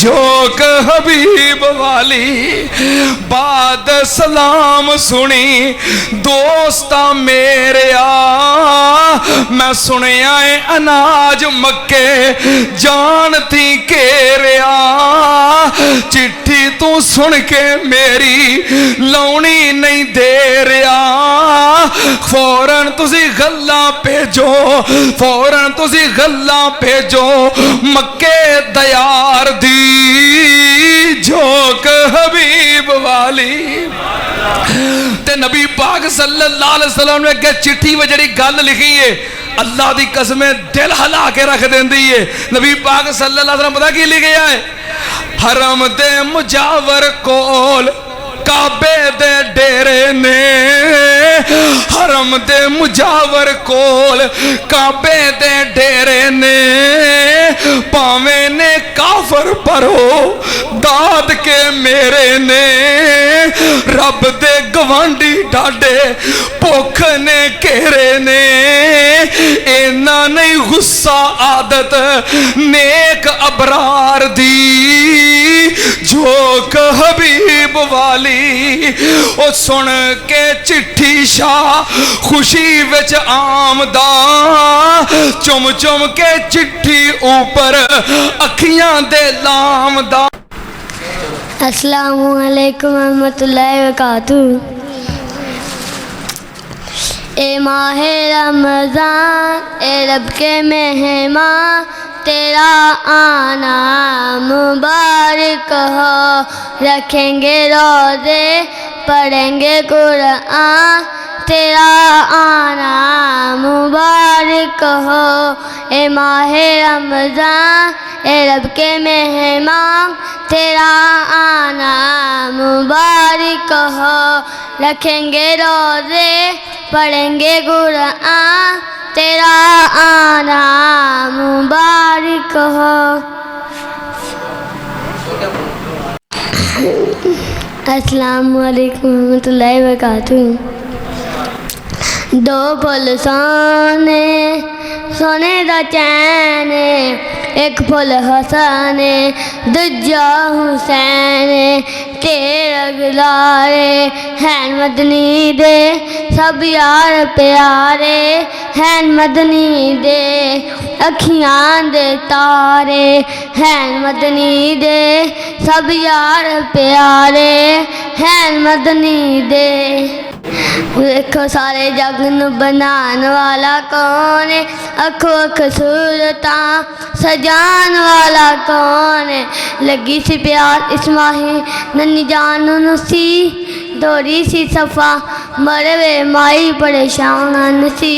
झोंक हबीब वाली। बाद सलाम सुनी दोस्ता मेरे मैं सुनिया है अनाज मक्के जानती घेरिया। चिट्ठी तू सुन के मेरी लाउनी नहीं दे रहा। फौरन तुसी गल्लां भेजो, फौरन तुसी गल्लां भेजो मक्के दयार दी झोंक हबीब वाली। ते नबी पाक सल्लल्लाहु अलैहि वसल्लम ने अगे चिट्ठी में जी गल लिखी है अल्लाह की कसमें दिल हिला के रख देंदी है। नबी पाक सल्लल्लाहु अलैहि वसल्लम पता की लिखा है? हरम दे मुजावर कोल काबे दे डेरे ने। हरम दे मुजावर कोल काबे दे डेरे ने। पावे ने काफर परो दाद के मेरे ने। रब दे गवांडी डाडे भुख ने घेरे ने। इना नहीं गुस्सा आदत नेक अबरार दी झोंक हबीब वाली। ओ सुन के चिट्ठी शाह खुशी विच आमदा। चुम चुम के चिट्ठी ऊपर अखियां दे लामदा। अस्सलामु अलैकुम रहमतुल्लाहि व बरकातुहू। ए माहे रमज़ान ए रब के मेहमान तेरा आना मुबारक हो। रखेंगे रोज़े पढ़ेंगे कुरान तेरा आना मुबारक हो। ए माहे रमज़ान ए रब के मेहमान तेरा आना मुबारक हो। रखेंगे रोज़े पढ़ेंगे कुरान तेरा आना मुबारक हो। अस्सलामु अलैकुम रहमतुल्लाहि व बरकातुहू। दो फुल सोने सोने दा चैन एक फुल हसन दूजा हुसैन। तेरा गुलारे हैं मदनी दे सब यार प्यारे हैं मदनी दे। अखियां दे तारे हैं मदनी दे सब यार प्यारे हैं मदनी दे। देखो सारे जग नू बनाने वाला कौन है? अखो अख सूरतां सजान वाला कौन है? लगी सी प्यार इस्माही नन्नी जान सी दौड़ी सी सफ़ा मरवे माई परेशान सी।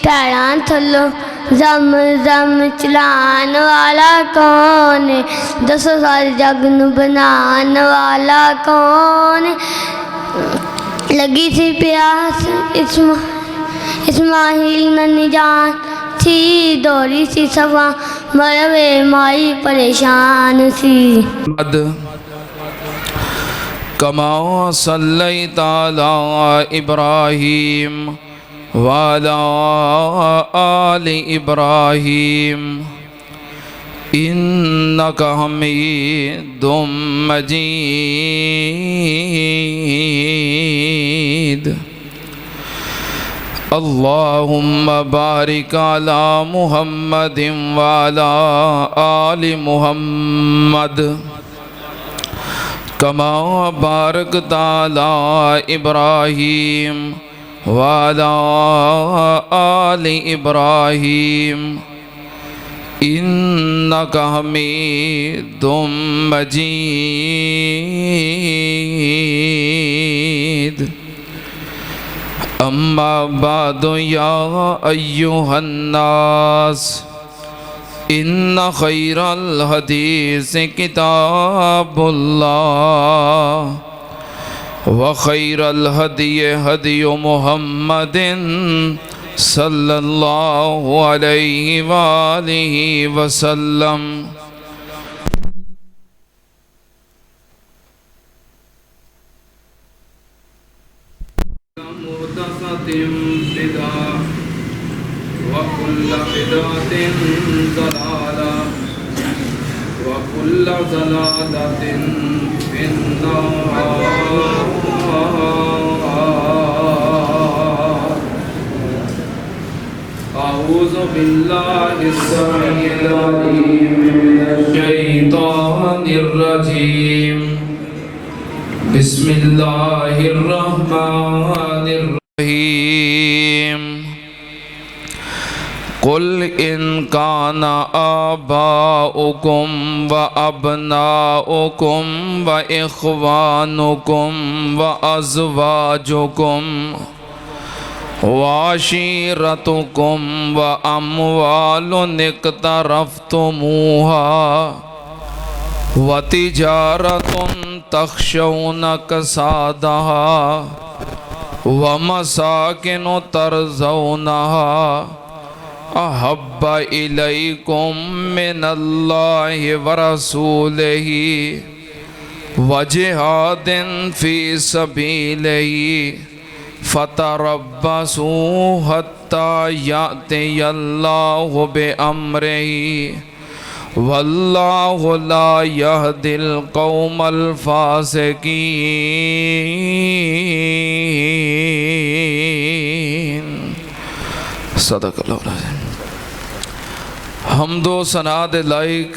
पैरां थल्लों जम जम चलान वाला कौन है? दसो सारे जग नू बनान वाला कौन है? लगी सी प्यास इस्माहिल नन्ही जान थी दौड़ी सी सफ़ा मरवे माई परेशान सी। कमाओ सल्लैता अला इब्राहीम वाला आलि इब्राहीम इन्नका हमीदुम मजीद। अल्लाहुम्मा बारिक अला मुहम्मदिन वाला आलि मुहम्मद कमा बारकता अला इब्राहीम वाला आलि इब्राहीम इन्नका हमीदुम मजीद। अम्मा बादु या अय्युहन्नास इन्ना खैरल हदीस किताबुल्लाह व खैरल हदी हदी मुहम्मदिन सल्लल्लाहु अलैहि वालिहि वसल्लम। कुल्ल ज़लालतिन फिन्नार। अऊज़ु बिल्लाहिस समीइल अलीम मिनश शैतानिर रजीम। बिस्मिल्लाहिर रहमानिर रहीम। कुल इन काना आबाउकुम व अबनाउकुम व इख्वानुकुम व अज़वाजुकुम वाशीरतुकुम व अम्वालुन इक़्तरफ़्तुमूहा व तिजारतुन तख़्शौन कसादहा व मसाकिनु तरज़ौनहा अहब्ब इलैकुम मिनल्लाहि व रसूलिही व जिहादिन फ़ी सबीलिही फ़तरब्बसू हत्ता यातियल्लाहु बिअम्रिही वल्लाहु ला यहदिल कौमल फ़ासिकीन। सदक़ल्लाहुल अज़ीम। हमदो सना दे लाइक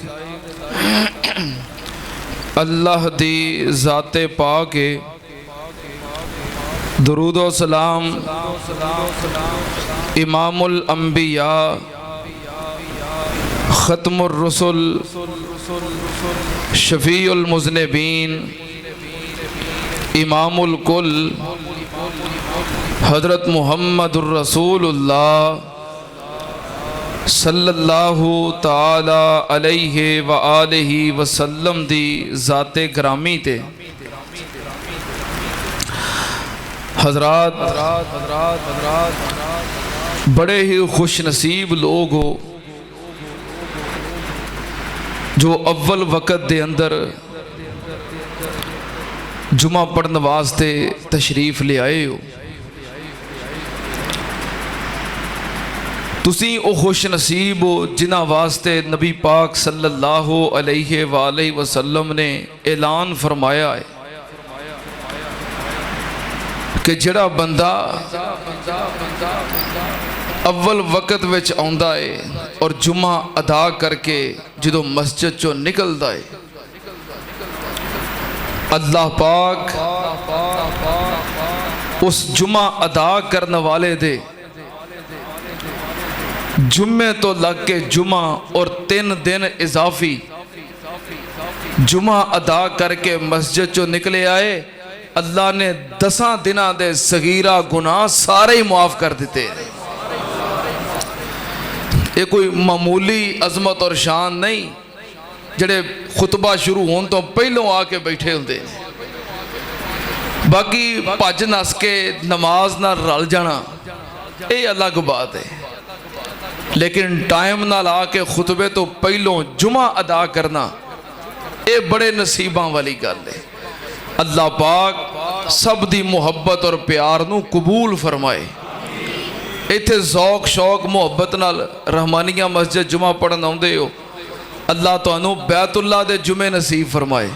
अल्लाह दी ज़ाते पाक है। दुरूद व सलाम इमामुल अंबिया ख़त्मुर रसूल शफ़ीउल मुज़निबीन इमामुल कुल हज़रत मुहम्मदुर रसूलुल्लाह सल्लल्लाहु ताला अलैहि व आलिहि वसल्लम दी ज़ाते ग्रामी ते हज़रात बड़े ही खुश नसीब लोग हो जो अव्वल वक़्त दे अंदर जुमा पढ़ने वास्ते तशरीफ ले आए हो। तुसी ओ खुश नसीब हो जिन्हां वास्ते नबी पाक सल्लल्लाहु अलैहि वसल्लम ने ऐलान फरमाया है कि जड़ा बंदा अव्वल वक़्त विच आउंदा है और जुमा अदा करके जो मस्जिद चो निकलता है, अल्लाह पाक उस जुमा अदा करने वाले दे जुम्मे तो लग के जुमा और 3 दिन इजाफी जुमा अदा करके मस्जिद चो निकले आए, अल्लाह ने 10 दिना दे सगीरा गुनाह सारे ही मुआफ कर दिते। ये कोई मामूली अजमत और शान नहीं जड़े खुतबा शुरू होने तो पहलों आके बैठे होंगे। बाकी भज नस के नमाज ना रल जाना ये अलग बात है, लेकिन टाइम नाल आके खुतबे तो पहलों जुमा अदा करना ये बड़े नसीबां वाली गल है। अल्लाह पाक सब दी मुहब्बत और प्यार नू कबूल फरमाए। इत्थे ज़ौक शौक मुहब्बत नाल रहमानिया मस्जिद जुमा पढ़न आउंदे हो, अल्लाह तुहानू बैतुल्लाह दे जुमे नसीब फरमाए।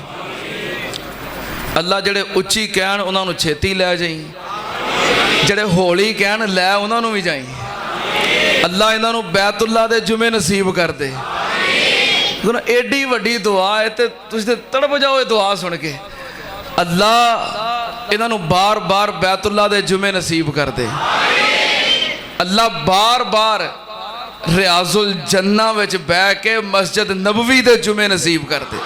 अल्लाह जड़े उच्ची कहन उन्होंने छेती लै जाई, जड़े हौली कहन लै उन्होंने भी जाई। अल्लाह इन्हों बैतुल्लाह दे जुमे नसीब कर दे। एडी वड्डी दुआ है तो तुसीं तड़प जाओ ये दुआ सुन के। अल्लाह इन्हों बार बार बैतुल्लाह दे जुमे नसीब कर दे। अल्लाह बार बार रियाजुल जन्ना विच बह के मस्जिद नबवी दे जुमे नसीब कर दे।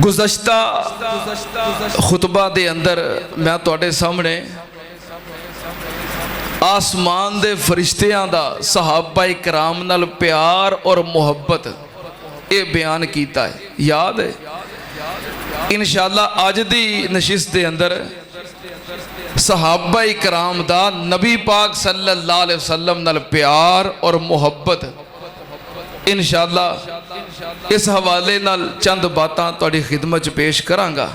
गुज़श्ता खुतबा दे अंदर मैं तुहाडे सामने आसमान दे फरिश्तियां दा सहाबा इकराम नाल प्यार और मुहब्बत ये बयान किया है, याद है। इंशाअल्लाह अज दी नशिस्त दे अंदर सहाबा इकराम दा नबी पाक सल्लल्लाहु अलैहि वसल्लम नाल प्यार और मुहब्बत इंशाअल्लाह इस हवाले नाल चंद बातां तुहाडी खिदमत च पेश करांगा।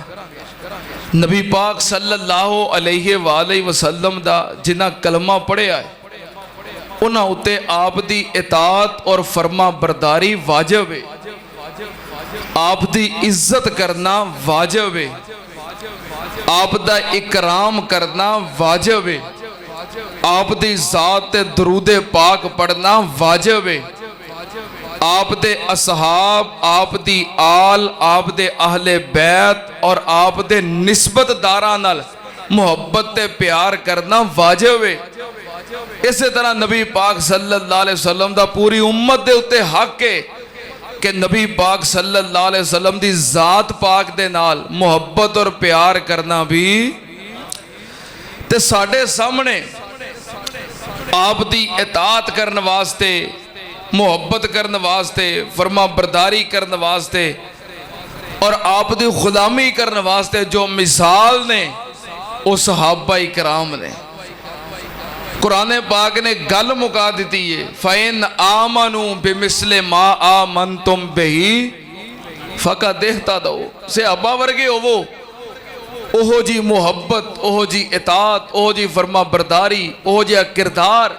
नबी पाक सल्लल्लाहु अलैहि वसल्लम दा जिन्ना कलमा पढ़िया है उन्हां उत्ते आप दी इताअत और फरमा बरदारी वाजिब है, आप दी इज्जत करना वाजिब है, आप दा इकराम करना वाजिब है, आप दी ज़ात ते दरूदे पाक पढ़ना वाजिब है, आप दे असहाब, आप दी आल, आप दे अहले बैत और आप दे निस्बतदारां नाल मुहब्बत ते प्यार करना वाजिब है। इस तरह नबी पाक सल्लल्लाहु अलैहि वसल्लम दा पूरी उम्मत दे उत्ते हक है कि नबी पाक सल्लल्लाहु अलैहि वसल्लम दी ज़ात पाक दे नाल मुहब्बत और प्यार करना भी। ते साडे सामने आप दी इताअत करन वास्ते, मुहब्बत करन वास्ते, फरमा बरदारी करन वास्ते और आप दी गुलामी करन वास्ते जो मिसाल ने वो सहाबा इकराम ने। कुरान पाक ने गल मुका दी है, फ़इन आमनू बिमिसले मा आमनतुम बिही फ़क़द इहतदौ। सहाबा वर्गे होवो, ओहो जी मुहब्बत, ओहो जी इताअत, ओहो जी फरमा बरदारी, ओहो जिहा किरदार,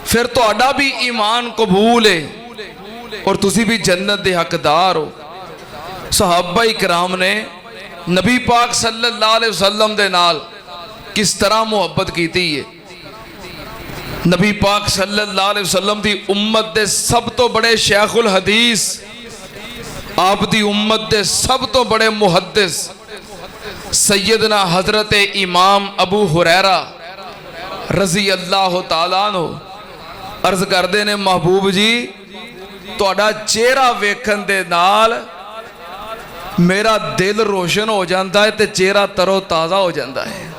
फिर तुहाडा भी ईमान कबूल है और तुसी भी जन्नत दे हकदार हो। सहाबा इकराम ने नबी पाक सल्लल्लाहु अलैहि वसल्लम दे नाल किस तरह मुहब्बत कीती है। नबी पाक सल्लल्लाहु अलैहि वसल्लम दी उम्मत दे सब तो बड़े शेखुल हदीस, आप दी उम्मत दे सब तो बड़े मुहद्दिस सैयदना हजरत इमाम अबू हुरैरा रजी अल्लाह तआला अन्हु अर्ज करते ने, महबूब जी तुहाडा चेहरा वेखन दे नाल मेरा दिल रोशन हो जाता है ते चेहरा तरो ताज़ा हो जाता है।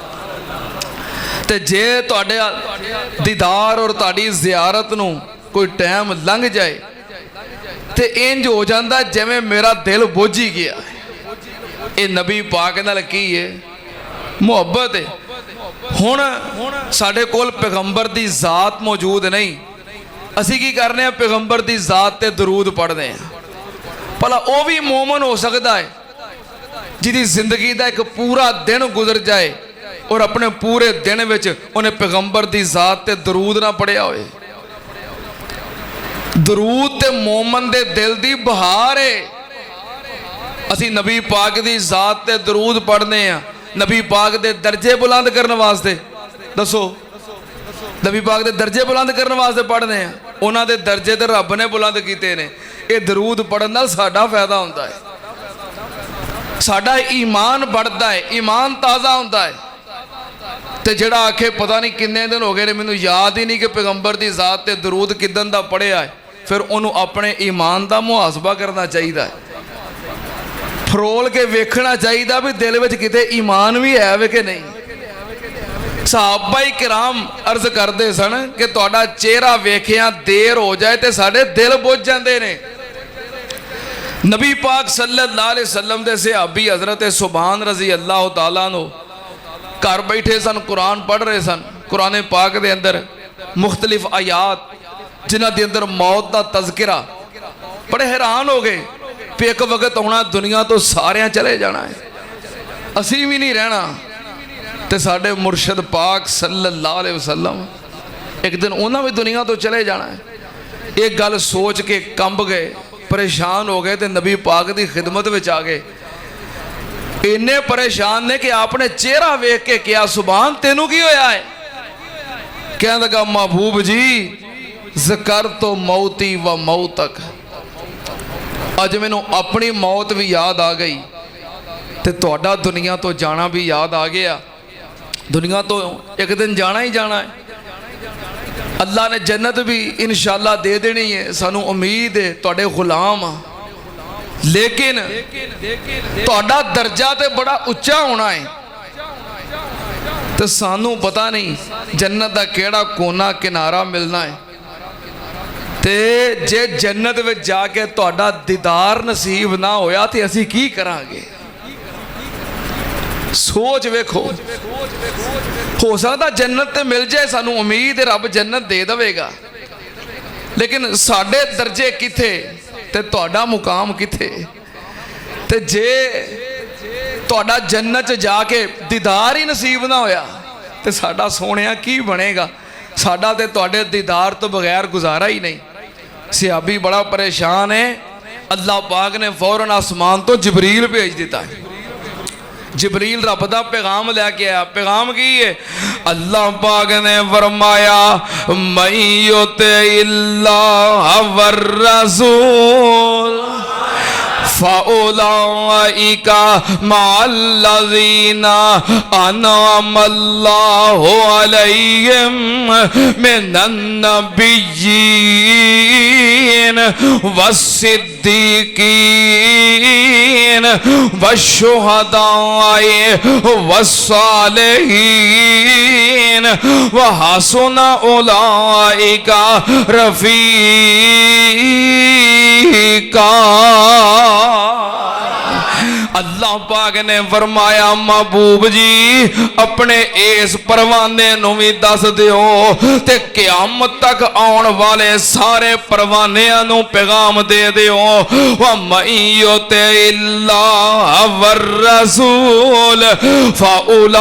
ते जे तुहाडे दीदार और तुहाडी ज़ियारत नूं कोई टाइम लंघ जाए ते इंज हो जाता जिवें मेरा दिल बुझ ही गया। ये नबी पाक नाल की है, मुहब्बत है। हुण साडे कोल पैगंबर दी ज़ात मौजूद नहीं, असी की करने पैगंबर दी ज़ात ते दरूद पढ़ते हैं। भला वो भी मोमन हो सकता है जिहदी जिंदगी का एक पूरा दिन गुजर जाए और अपने पूरे दिन विच उन्हें पैगंबर दी ज़ात ते दरूद ना पढ़िया होए। दरूद ते मोमन दे दिल दी बहार है। असी नबी पाक दी ज़ात ते दरूद पढ़ने हैं नबी पाक दे दर्जे बुलंद करने वास्ते। दसो, नबी पाक दे दर्जे बुलंद करने वास्ते पढ़ने हैं। उन्हां दे दर्जे ते रब ने बुलंद कीते ने। ये दरूद पढ़न नाल साडा फायदा होंदा है, साडा ईमान बढ़ता है, ईमान ताज़ा होता है। ते जिहड़ा आखे पता नहीं किन्ने दिन हो गए ने मैनूं याद ही नहीं कि पैगंबर दी ज़ात ते दरूद किदन दा पढ़िया है, फिर उन्होंने अपने ईमान का मुहासबा करना चाहिए, फरोल के वेखना चाहिए भी दिल में किते ईमान भी है वे कि नहीं। सहाबा किराम अर्ज करते सन कि तुहाडा चेहरा वेखिया देर हो जाए तो साडे दिल बुझ जाते ने। नबी पाक सल्लल्लाहु अलैहि वसल्लम दे सहाबी हजरत सुभान रजी अल्लाह तआला अन्हु घर बैठे सन, कुरान पढ़ रहे सन। कुरान पाक दे अंदर मुख्तलिफ आयात जिन्हां दे अंदर मौत का तज़किरा, बड़े हैरान हो गए कि एक वक्त आना दुनिया तो सारियां चले जाना है, असी भी नहीं रहना। ते साडे मुर्शद पाक सल्लल्लाहु अलैहि वसल्लम एक दिन उन्होंने भी दुनिया तो चले जाना है। एक गल सोच के कंब गए, परेशान हो गए, तो नबी पाक की खिदमत में आ गए। इन्ने परेशान ने कि आपने चेहरा वेख के क्या सुभान तेनू की होया है? कह लगा महबूब जी ज़िक्र तो मौती व मौतक, अज मैनू अपनी मौत भी याद आ गई ते तुहाडा दुनिया तो जाना भी याद आ गया। दुनिया तो एक दिन जाना ही जाना है। अल्लाह ने जन्नत भी इंशाअल्लाह दे देनी है, सानू उम्मीद है, तुहाडे गुलाम आ। लेकिन तुहाडा दर्जा तो बड़ा उच्चा होना है, तो सानू पता नहीं जन्नत का केड़ा कोना किनारा मिलना है। ते जे जन्नत में जाके तुहाडा दीदार नसीब ना होया तो असी की करांगे? सोच वेखो, हो सकता जन्नत ते मिल जाए, सानू उम्मीद है रब जन्नत दे देगा, लेकिन साडे दर्जे किथे ते तुहाडा मुकाम किथे? ते जे तुहाडा जन्नत च जाके दीदार ही नसीब ना होया तो साडा सोहणिया की बनेगा? साडा ते तुहाडे दीदार तो बगैर गुजारा ही नहीं। सहाबी बड़ा परेशान है। अल्लाह पाक ने फौरन आसमान तो जबरील भेज दिता है। जबरील रब दा पैगाम लैके आया। पैगाम की है? अल्लाह पाक ने फरमाया मय्युते इल्लाह वर रसूल फ़उलाइका मअल्लज़ीना अनअमल्लाहु अलैहिम मिनन नबिय्यीन वस्सिद्दीकीन वश्शुहदाए वस्सालिहीन वहसुन उलाइका रफ़ीका। अल्लाह पाक ने फरमाया महबूब जी अपने इस परवाने नूं भी दस दिओ ते क़यामत तक आउण वाले सारे परवानियां नूं पैगाम दे दिओ व मय्युते इल्लाह वर रसूल फ़उलाइका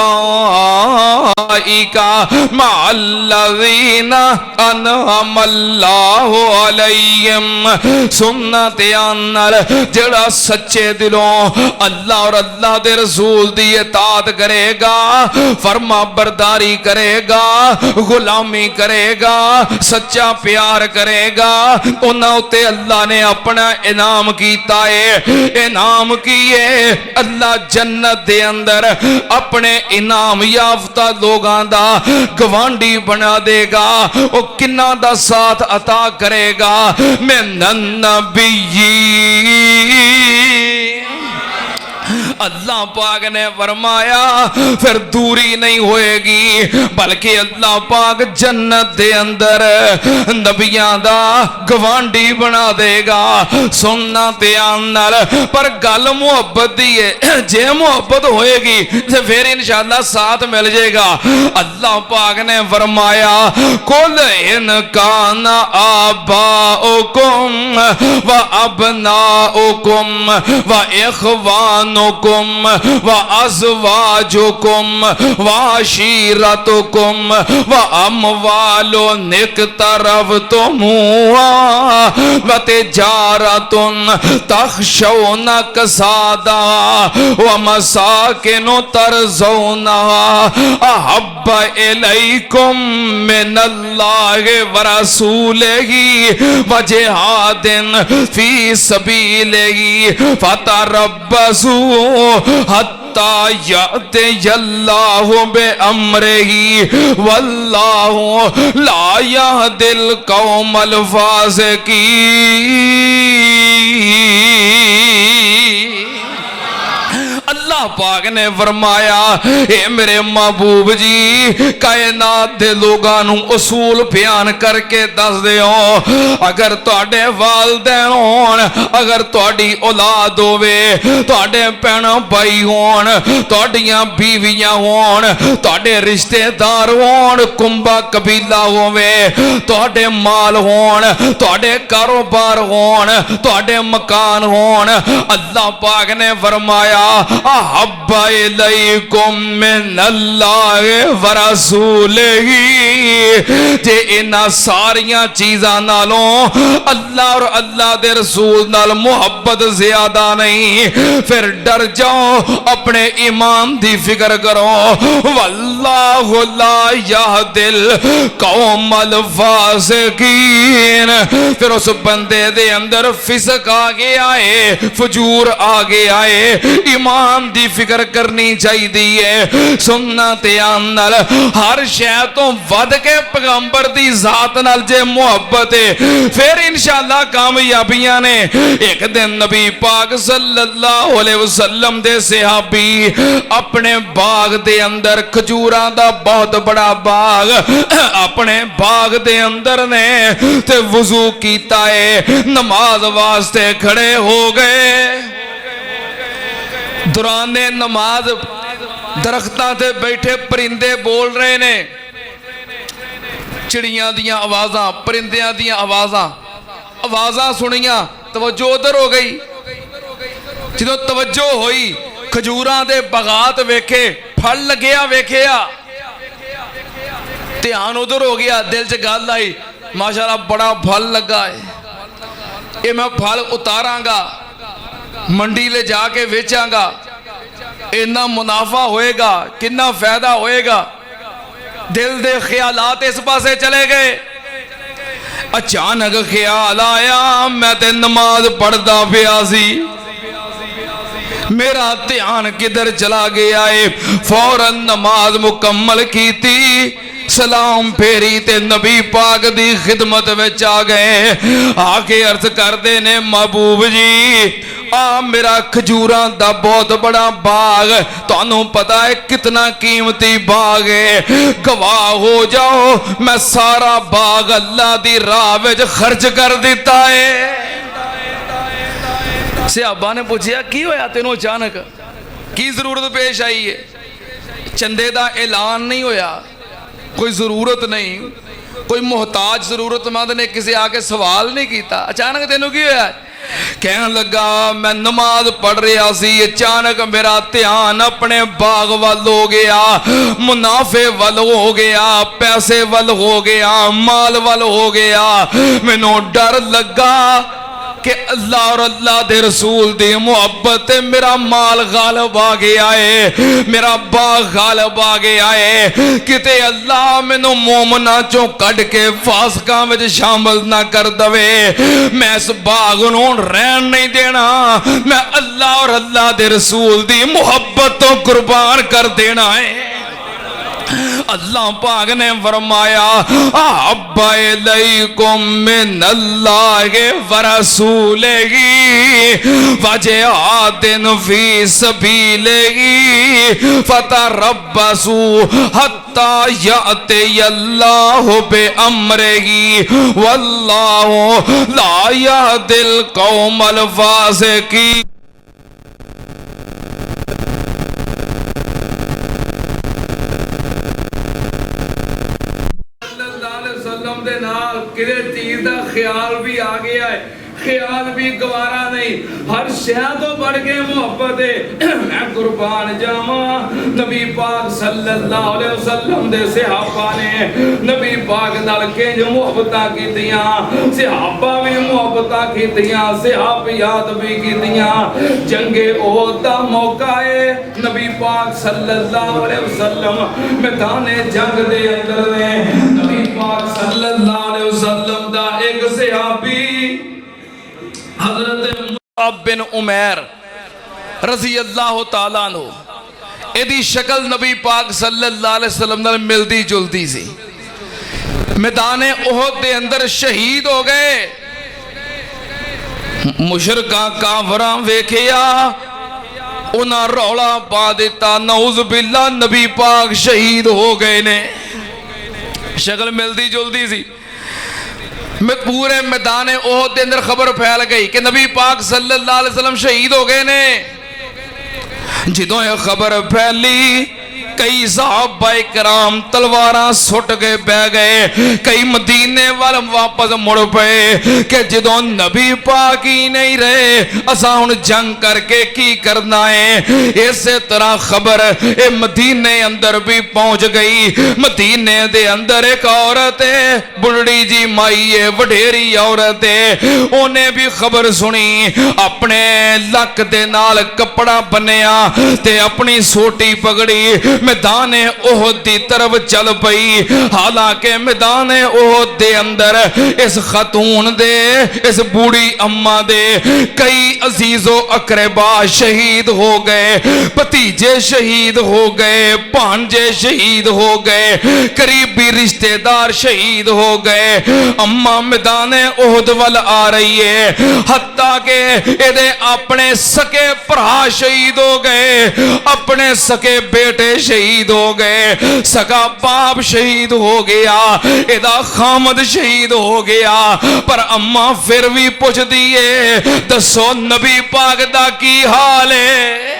मअल्लज़ीना अनअमल्लाहु अलैहिम। सुन्नत अन्नर जेड़ा सच्चे दिलों अल्लाह और अल्लाह दे रसूल दी इताअत करेगा, फरमा बरदारी करेगा, गुलामी करेगा, सच्चा प्यार करेगा, उन्हां उत्ते अल्लाह ने अपना इनाम कीता है। इनाम की है? अल्लाह जन्नत दे अंदर अपने इनाम याफ्ता लोगां दा गवांडी बना देगा। वो किन्ना दा साथ अता करेगा? मिनन नबिय्यीन। अल्लाह पाक ने फरमाया फिर दूरी नहीं होएगी, बल्कि अल्लाह पाक जन्नत दे अंदर नबियां दा गवांडी बना देगा। सुनना ध्यान नाल, पर गल मुहब्बत दी है। जे मुहब्बत होएगी तो फिर इंशाअल्लाह साथ मिल जाएगा। अल्लाह पाक ने फरमाया कुल इन काना आबाउकुम व अबनाउकुम व इखवानुकुम व अज़वाजुकुम व अशीरतुकुम व अमवालु निक्तरफ्तुमुहा व तिजारतुन तख़शौना कसादा व मसाकिनु तरज़ौनहा अहब्बा इलैकुम मिनल्लाहि व रसूलिही व जिहादिन फी सबीलिही फतरब्बसू हत्ता यअतियल्लाहु बिअम्रिही वल्लाहु ला यहदिल कौमल फासिकीन। अल्लाह पाक ने फरमाया ए मेरे महबूब जी कायनात दे लोगां नूं उसूल बयान करके दस दिओ। अगर तुहाडे वालदैन होण, अगर तुहाडी औलाद होवे, तुहाडे भैण भाई होण, तुहाडीआं बीवियां होण, तुहाडे रिश्तेदार होण, कुंबा कबीला होवे, तुहाडे माल होण, तुहाडे कारोबार होण, तुहाडे मकान होण, अल्लाह पाक ने फरमाया अहब्बा इलैकुम मिनल्लाहि व रसूलिही। जे इन्हां सारियां चीज़ां नालों अल्लाह और अल्लाह दे रसूल नाल मुहब्बत ज्यादा नहीं, फिर डर जाओ, अपने ईमान दी फिक्र करो। वल्लाहु ला यहदिल कौमल फासिकीन। फिर उस बंदे दे अंदर फिसक आ गया है, फजूर आ गया है। ईमान दी फिक्र करनी चाहिए। सुनना ध्यान नाल, हर शय तो वध के पैगंबर दी जात नाल जे मुहब्बत है, फिर इंशाअल्लाह कामयाबियां ने। एक दिन नबी पाक सल्लल्लाहु अलैहि वसल्लम दे सहाबी अपने बाग दे अंदर, खजूरां दा बहुत बड़ा बाग, अपने बाग दे अंदर ने ते वुजू कीता है, नमाज वास्ते खड़े हो गए। दौराने नमाज दरख्तां ते बैठे परिंदे बोल रहे ने, चिड़ियां दियां आवाज़ां, परिंदियां दियां आवाज़ां सुनिया, तवज्जो उधर हो गई। जो तवज्जो हुई, खजूरां दे बगात वेखे, फल लग्या वेखिया। ध्यान उधर हो गया, दिल च गल आई माशाअल्लाह बड़ा फल लगा है, ये मैं फल उतारांगा मंडी ले जाके बेचांगा, इन्ना मुनाफा होएगा, कितना फायदा होएगा। दिल दे ख्यालात इस पासे चले गए। अचानक ख्याल आया मैं ते नमाज पढ़दा पिया सी, मेरा ध्यान किधर चला गया है। फौरन नमाज मुकम्मल की थी, सलाम फेरी ते नबी पाक दी खिदमत विच आ गए। आके अर्ज करते ने महबूब जी आ मेरा खजूरां दा बहुत बड़ा बाग, तुहानू पता है कितना कीमती बाग है, गवाह हो जाओ मैं सारा बाग अल्लाह दी राह विच खर्च कर दिता है। सहाबा ने पूछा की होया तेनों अचानक, की जरूरत पेश आई है? चंदे का ऐलान नहीं होया, कोई जरूरत नहीं, कोई मोहताज जरूरतमंद ने किसी आके सवाल नहीं किया, अचानक तेनों की होया? कहने लगा मैं नमाज पढ़ रहा सी, अचानक मेरा ध्यान अपने बाग वाल हो गया, मुनाफे वाल हो गया, पैसे वाल हो गया, माल वाल हो गया। मैनू डर लगा कि अल्लाह और अल्लाह दे रसूल दी मुहब्बत मेरा माल गालब आ गया है, मेरा बाग गालब आ गया है, किते अल्लाह मैनू मोमना चों कढ़ के फासकां विच शामिल ना कर दवे। मैं इस बाग नूं रहन नहीं देना, मैं अल्लाह और अल्लाह दे रसूल दी मुहब्बत तो कुर्बान कर देना है। अल्लाह पाक ने फरमाया अब्बाइलैकुम मिनल्लाहि व रसूलिही वजिहादिन फी सबीलिही फतरब्बसू हत्ता यअतियल्लाहु बिअम्रिही वल्लाहु ला यहदिल कौमल फासिकीन। किसी चीज का ख्याल भी आ गया है, ख्याल भी गवारा नहीं, हर शय तो बढ़ के मोहब्बत है। मैं कुर्बान जावा नबी पाक सल्लल्लाहु अलैहि वसल्लम दे सहाबा ने नबी पाक नाल किंज मुहब्बतां कीतियां, सहाबा भी मुहब्बतां कीतियां, सहाबियात भी कीतियां। जंगे ओहद दा मौका है, नबी पाक सल्लल्लाहु अलैहि वसल्लम मैदाने जंग दे अंदर ने नबी पाक सल्लल्लाहु अलैहि वसल्लम दा एक सहाबी हज़रत मुसअब बिन उमैर रज़ी अल्लाह तआला अन्हु, इहदी शक्ल नबी पाक सल्लल्लाहु अलैहि वसल्लम नाल मिलदी जुलदी सी। मैदाने उहद दे अंदर शहीद हो गए। मुशरकां काफरां वेखिया, उन्हां रौला पा दिता नऊज़ बिल्लाह नबी पाक शहीद हो गए ने। शक्ल मिलदी जुलदी सी। मैं पूरे मैदान ओहद के अंदर खबर फैल गई कि नबी पाक सल्लल्लाहु अलैहि वसल्लम शहीद हो गए ने। जिदों यह खबर फैली कई सहाबा इकराम तलवारां सुट के बह गए, कई मदीने वाल वापस मुड़ पे कि जदों नबी पाक ही नहीं रहे असां हुण जंग करके की करना है। इस तरह खबर ए मदीने अंदर भी पहुंच गई। मदीने दे अंदर एक औरत है, बुढ़ड़ी जी माई है, वडेरी औरत है, उन्हें भी खबर सुनी, अपने लक दे नाल कपड़ा बन्निया ते अपनी सोटी पगड़ी मैदान ओहद दी तरफ चल पई। हालांकि मैदान ओहद दे अंदर इस खतून दे, इस बूढ़ी अम्मा दे कई अजीजो अकरबा शहीद हो गए, भतीजे शहीद हो गए, भांजे शहीद हो गए, करीबी रिश्तेदार शहीद हो गए। अम्मा मैदान ओहद वल आ रही है, हत्ता के एदे अपने सके भरा शहीद हो गए, अपने सके बेटे शहीद हो गए, सका बाप शहीद हो गया, एदा खामद शहीद हो गया। पर अम्मा फिर भी पुछदी है दसो नबी पाक दा की हाल है?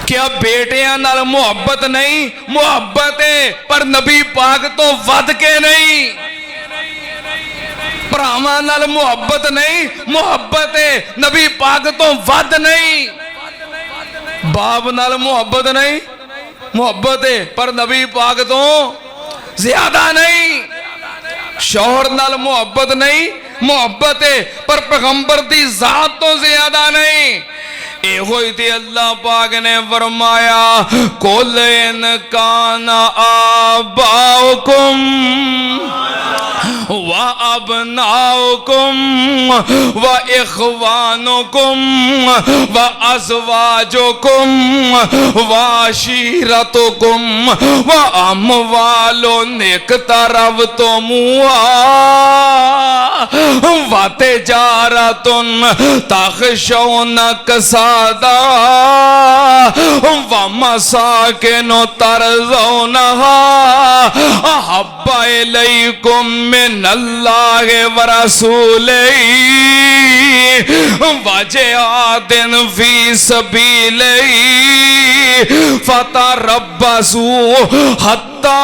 क्या बेटियां नाल मुहब्बत नहीं? मुहब्बत है पर नबी पाक तो वध के नहीं। भरावां नाल मुहब्बत नहीं, मुहब्बत है नबी पाक तो वध नहीं। बाप नाल मुहब्बत नहीं, मुहब्बत है, पर नबी पाक तो ज्यादा नहीं। शौहर नाल मुहब्बत नहीं, मुहब्बत है पर पैगंबर दी जात तो ज्यादा नहीं। एहो ही अल्लाह पाक ने फरमाया कुल इन काना आबाउकुम व अबनाउकुम व इखवानुकुम व अज़वाजुकुम व अशीरतुकुम व अमवालुन इक़तरफ़्तमुहा व तिजारतुन तख़शौना कसादा व मसाकिनु तरज़ौनहा अहब्बा इलैकुम मिनल्लाहि व रसूलिही व जिहादिन फी सबीलिही फतरब्बसू हत्ता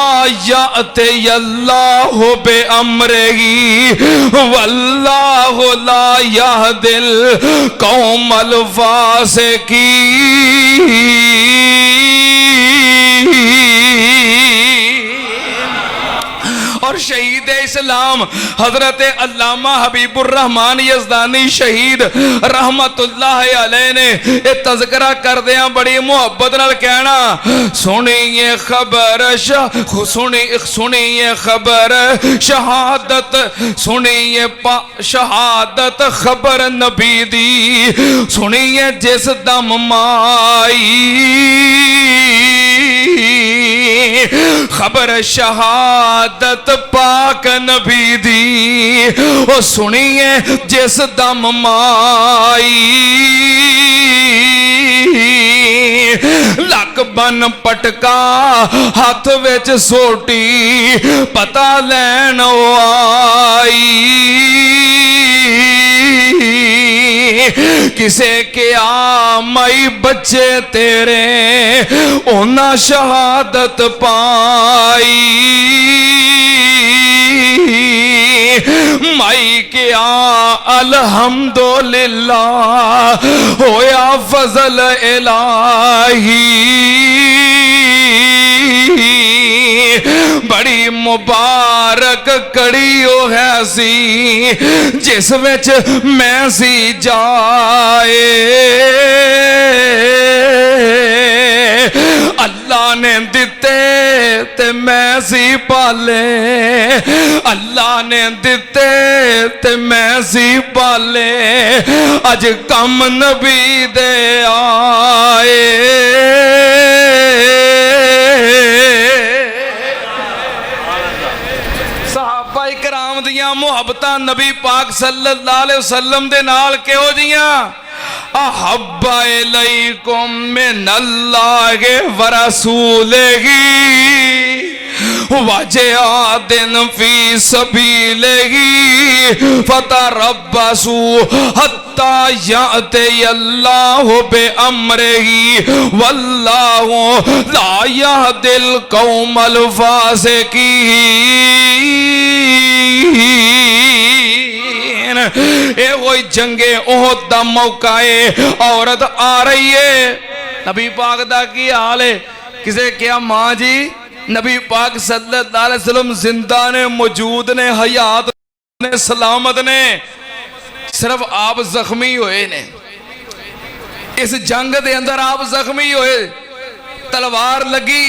यातियल्लाहु बिअम्रिही वल्लाहु ला यहदिल कौमल फासिकीन। और शहीद इस्लाम हजरत अल्लामा हबीबुर रहमान यज़दानी शहीद रहमतुल्लाह अलैह ने ये तज़किरा करदियां बड़ी मुहब्बत नाल कहना सुनिए खबर सुनिए खबर शहादत सुनिए शहादत खबर नबी दी सुनिए जिस दम माई खबर शहादत पाक नबी दी ओ सुनिए जिस दम माई लक बन पटका हाथ विच सोटी पता लैन आई किसे क्या मई बच्चे तेरे ओना शहादत पाई माई क्या अल्हम्दुलिल्लाह होया फजल इलाही बड़ी मुबारक कड़ी ओ है सी जिस विच मैं सी जाए अल्लाह ने दिते ते मैं सी पाले अल्लाह ने दिते ते मैं सी पाले अज कम नबी दे आए। सहाबा इकराम दियां मुहब्बतां नबी पाक सल्लल्लाहु अलैहि वसल्लम दे नाल किहो जियां अहब्बा इलैकुम मिनल्लाहि व रसूलिही व जिहादिन फी सबीलिही फतरब्बसू हत्ता यातियल्लाहु बिअम्रिही वल्लाहु ला यहदिल कौमल फासिकीन। ए कोई जंगे ओहद दा मौका है औरत आ रही है नबी पाक दा की हाल है किसे क्या मां जी नबी पाक सल्लल्लाहु अलैहि वसल्लम जिंदा ने मौजूद ने हयात ने सलामत ने सिर्फ आप जख्मी होए ने इस जंग दे अंदर आप जख्मी होए तलवार लगी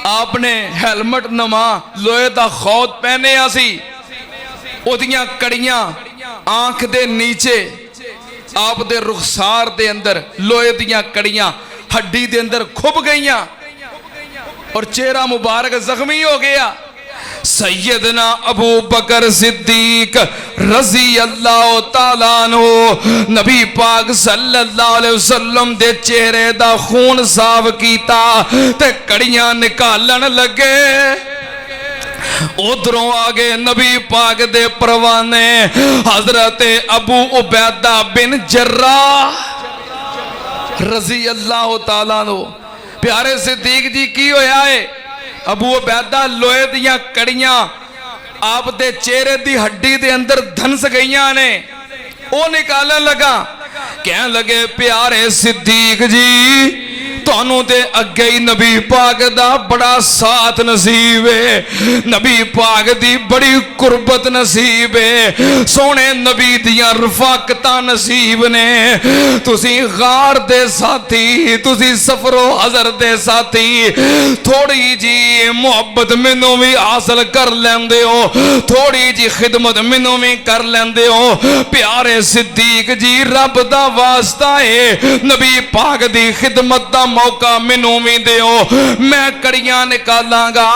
आपने हेलमेट नमा लोहे दा खौत पहने सी ओदियां कड़ियां आंख दे नीचे आप दे रुखसार दे अंदर लोहे दियां कड़ियां हड्डी दे अंदर खुब गईयां और चेहरा मुबारक जख्मी हो गया। सैयदना अबू बकर सिद्दीक रजी अल्लाह तआला अन्हु नबी पाक सल्लल्लाहु अलैहि वसल्लम दे चेहरे दा खून साफ कीता ते कड़ियां निकालन लगे। उधरों आगे नबी पाक दे परवाने हजरत अबू उबैदा बिन जर्राह रजी अल्लाह तआला अन्हु प्यारे सिद्दीक जी की होया है अबू उबैदा लोहे दियां कड़ियां आप दे चेहरे दी हड्डी दे अंदर धंस गईयां ने ओ निकालन लगा कहन लगे प्यारे सिद्दीक जी ਤੁਹਾਨੂੰ ਤੇ ਅੱਗੇ ही नबी पाक दा बड़ा साथ नसीब है, नबी पाक दी बड़ी कुर्बत नसीब है, सोने नबी दियां रफाकतां नसीब ने। तुसी गार दे साथी, तुसी सफरो हजर दे साथी, थोड़ी जी मुहब्बत मैनू भी हासिल कर लेंदे हो, थोड़ी जी खिदमत मैनू भी कर लेंदे हो। प्यारे सिद्दीक जी रब दा वास्ता है, नबी पाक दी खिदमत दा मौका मैनू भी दिओ, मैं कड़ियां निकालांगा।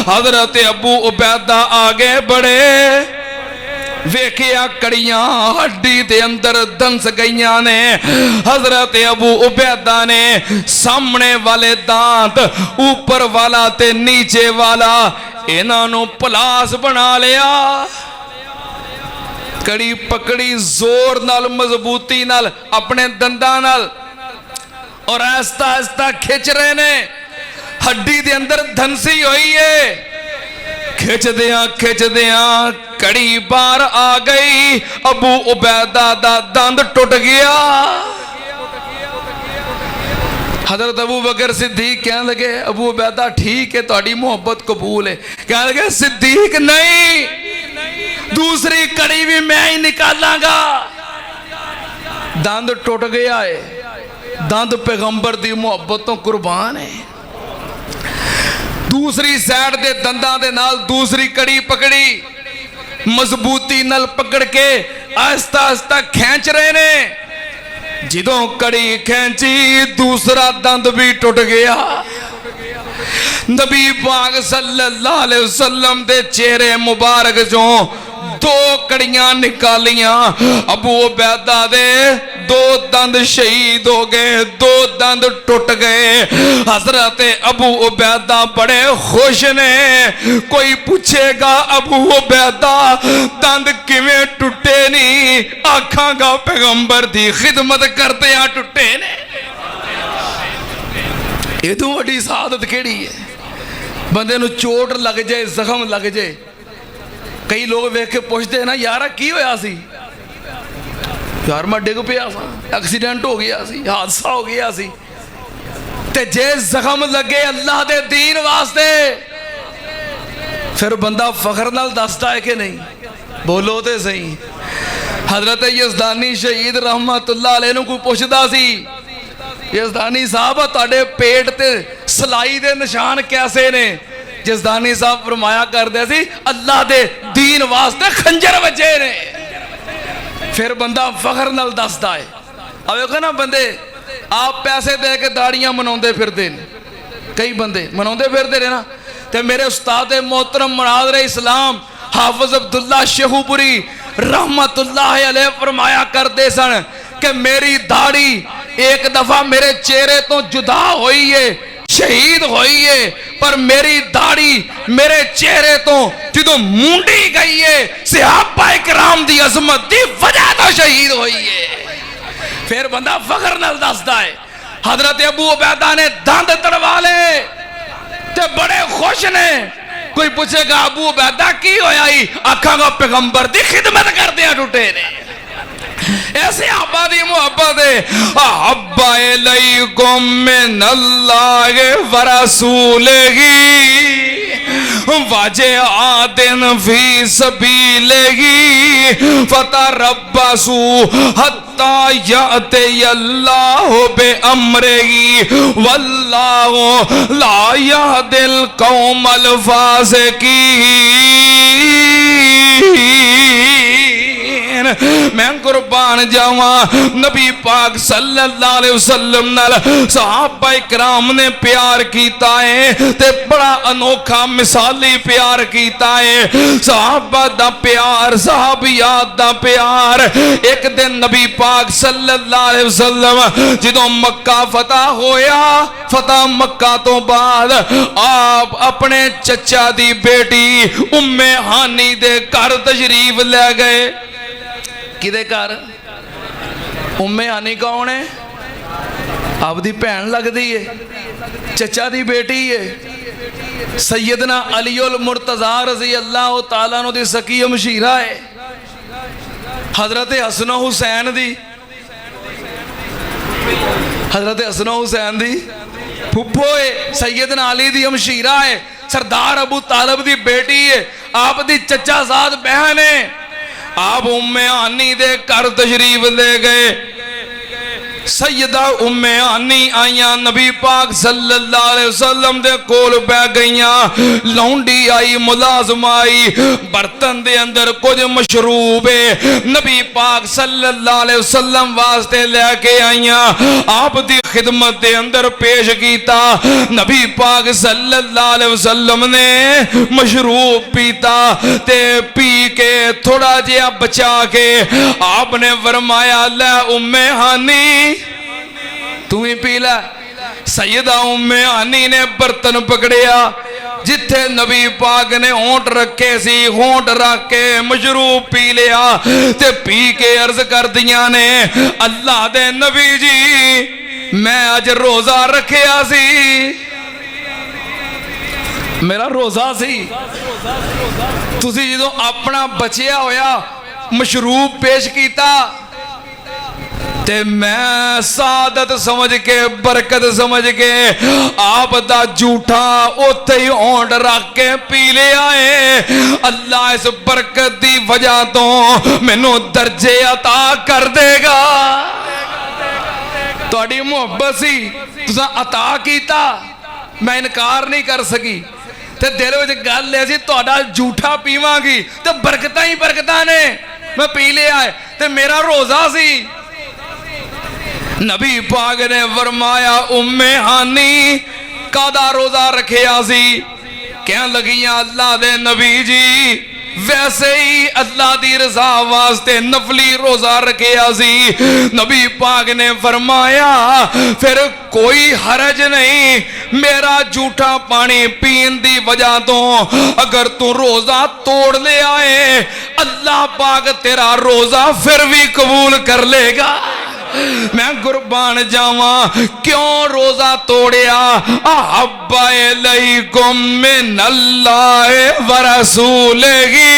हजरत अबू उबैदा आगे बढ़े, वेखिया कड़ियां हड्डी दे अंदर दंस गईयां ने। हजरत अबू उबैदा ने सामने वाले दांत, ऊपर वाला ते नीचे वाला, इन्हां नूं पलास बना लिया। कड़ी पकड़ी जोर नाल, मजबूती नाल, अपने दंदां नाल, और आहिस्ता आहिस्ता खिंच रहे ने। हड्डी दे अंदर धंसी हुई है। खिंचदियां कड़ी बार आ गई। अबू उबैदा दा दंद टुट गया। हजरत अबू बकर सिद्दीक कहने लगे, अबू उबैदा ठीक है, तुहाडी मोहब्बत कबूल है। कहने लगे सिद्दीक नहीं, दूसरी कड़ी भी मैं ही निकालांगा। दंद टुट गया है, दंद पैगंबर दी मोहब्बत तो कुर्बान है। दूसरी साइड दे दंदां दे नाल दूसरी कड़ी पकड़ी, मजबूती नाल पकड़ के आहिस्ता आहिस्ता खींच रहे ने। जिदों कड़ी खींची, दूसरा दंद भी टुट गया। नबी पाक सल्लल्लाहु अलैहि वसल्लम दे चेहरे मुबारक चों दो कड़ियां निकालियां। अबू उबैदा दे दो दंद शहीद हो गए, दो दंद टूट गए। हजरत अबू उबैदा बड़े खुश ने। कोई पूछेगा अबू उबैदा दंद किवें टूटे नहीं, आखांगा पैगंबर दी खिदमत करते आ टूटे ने। इदों वड्डी सादत केड़ी है? बंदे नूं चोट लग जाए, जख्म लग जाए, कई लोग वेख के पूछते हैं ना, यार की होया सी? यार मैं डिग पिया सा, एक्सीडेंट हो गया सी, हादसा हो गया सी। ते जे जख्म लगे अल्लाह दे दीन वास्ते, फिर बंदा फखर नाल दसदा है कि नहीं? बोलो ते सही। हजरत यज़दानी शहीद रहमतुल्लाह अलैह नूं कोई पुछदा सी, यज़दानी साहब तुहाडे पेट ते सलाई दे निशान कैसे ने? जज़दानी साहब फरमाया करते सी, अल्लाह दे दीन वास्ते खंजर वजे ने। फिर बंदा फखर नाल दसदा है। अब देखो ना, बंदे आप पैसे दे के दाड़ियां मनाउंदे फिरदे ने, कई बंदे मनाउंदे फिरदे ने ना। ते मेरे उस्ताद मोहतरम मुनाज़िर इस्लाम हाफिज अब्दुल्ला शेखुपुरी रहमतुल्लाह अलैह फरमाया करते सन कि मेरी दाढ़ी एक दफा मेरे चेहरे तो जुदा हुई है, शहीद हुई है, पर मेरी दाढ़ी मेरे चेहरे तो जो मूंडी गई है, सहाबा इकराम दी अजमत दी वजह तो शहीद हुई है। फिर बंदा फखर नाल दसदा है, हजरत अबू उबैदा ने दंद तड़वा ले ते बड़े खुश ने। कोई पूछेगा अबू उबैदा की होया ही, आखांगा पैगंबर दी खिदमत करदे टूटे ने। ऐसे आबा दी मोहब्बत है। अब्बा अलैकुम मिनल्लाहि व रसूलिही वाजे आदिन फी सबीलिही फतरब्बसू हत्ता याते अल्लाहु बे अमरिही वल्लाहु ला यहदिल कौमल फासिकीन। मैं कुर्बान जावा, नबी पाक सल्लल्लाहु अलैहि वसल्लम नाल सहाबा इकराम ने प्यार कीता है ते बड़ा अनोखा मिसाली प्यार कीता है। सहाबा दा प्यार, सहाबियात दा प्यार। एक दिन नबी पाक सल्लल्लाहु अलैहि वसल्लम जदों मक्का फतह होया, फतह मक्का तो बाद आप अपने चचा दी बेटी उम्मे हानी दे घर तशरीफ ले गए। किदे घर? उम्मे हानी कौन है? आपदी भैन लगती है, चचा दी बेटी है। सैयदना अलीउल मुर्तज़ा रज़ी अल्लाह तआला अन्हु दी सकी मशीरा है। हजरत हसन हुसैन दी, हजरत हसन हुसैन दी फुफो है, सैयदना अली दी हमशीरा है, सरदार अबू तालिब दी बेटी है, आप दी चचा साद बहन है। आप उम्मे आनी दे घर तशरीफ ले गए। सैयदा उम्मे आनी आईया नबी पाक सल्लल्लाहु अलैहि वसल्लम दे कोल पै गईयां। लौंडी आई, मुलाजम आई, बर्तन दे अंदर कुछ मशरूब है, नबी पाक सल्लल्लाहु अलैहि वसल्लम वास्ते लेके आईया। आप दी खिदमत दे अंदर पेश कीता। नबी पाक सल्लल्लाहु अलैहि वसल्लम ने मशरूब पीता ते पी के थोड़ा जिहा बचा के आपने फरमाया, ले उम्मे हानी तू ही पी ला। सैयदा उम्मे हानी ने बर्तन पकड़िया, जिथे नबी पाक ने होंठ रखे सी, होंठ रख के मशरूब पी लिया ते पी के अर्ज कर दिया ने, अल्लाह दे नबी जी मैं अज रोजा रखिया सी, मेरा रोजा सी। तुसी जो अपना बचिया होया मशरूब पेश किया ते मैं सादत समझ के, बरकत समझ के आप दा झूठा उत्थे ही होंठ रख के पी लिया है। अल्लाह इस बरकत दी वजह तो मैनू दर्जे अता कर देगा। तुहाडी मुहब्बत सी, तुसां अता कीता, मैं इनकार नहीं कर सकी ते दिल विच गल है सी तुहाडा झूठा पीवांगी ते बरकतां ही बरकतां ने, मैं पी लिया है ते मेरा रोजा सी। नबी पाक ने फरमाया, उम्मे हानी कादा रोजा रखिया सी? कह लगियां, अल्लाह दे नबी जी वैसे ही अल्लाह दी रजा वास्ते नफली रोजा रखिया सी। नबी पाक ने फरमाया, फिर कोई हरज नहीं, मेरा झूठा पानी पीन दी वजह तो अगर तू रोजा तोड़ ले आए, अल्लाह पाक तेरा रोजा फिर भी कबूल कर लेगा। मैं कुर्बान जावा, क्यों रोजा तोड़िया? अहब्बा इलैकुम मिनल्लाहि व रसूलिही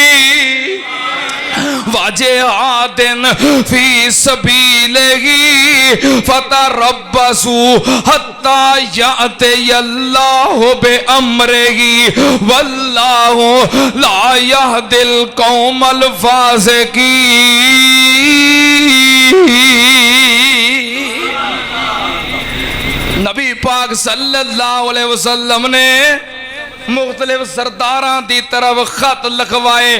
वजिहादिन फी सबीलिही फतरब्बसू हत्ता यातियल्लाहु बिअम्रिही वल्लाहु ला यहदिल कौमल फासिकीन। नबी पाक सल्लल्लाहु अलैहि वसल्लम ने मुख्तलिफ सरदारां दी तरफ खत लिखवाए,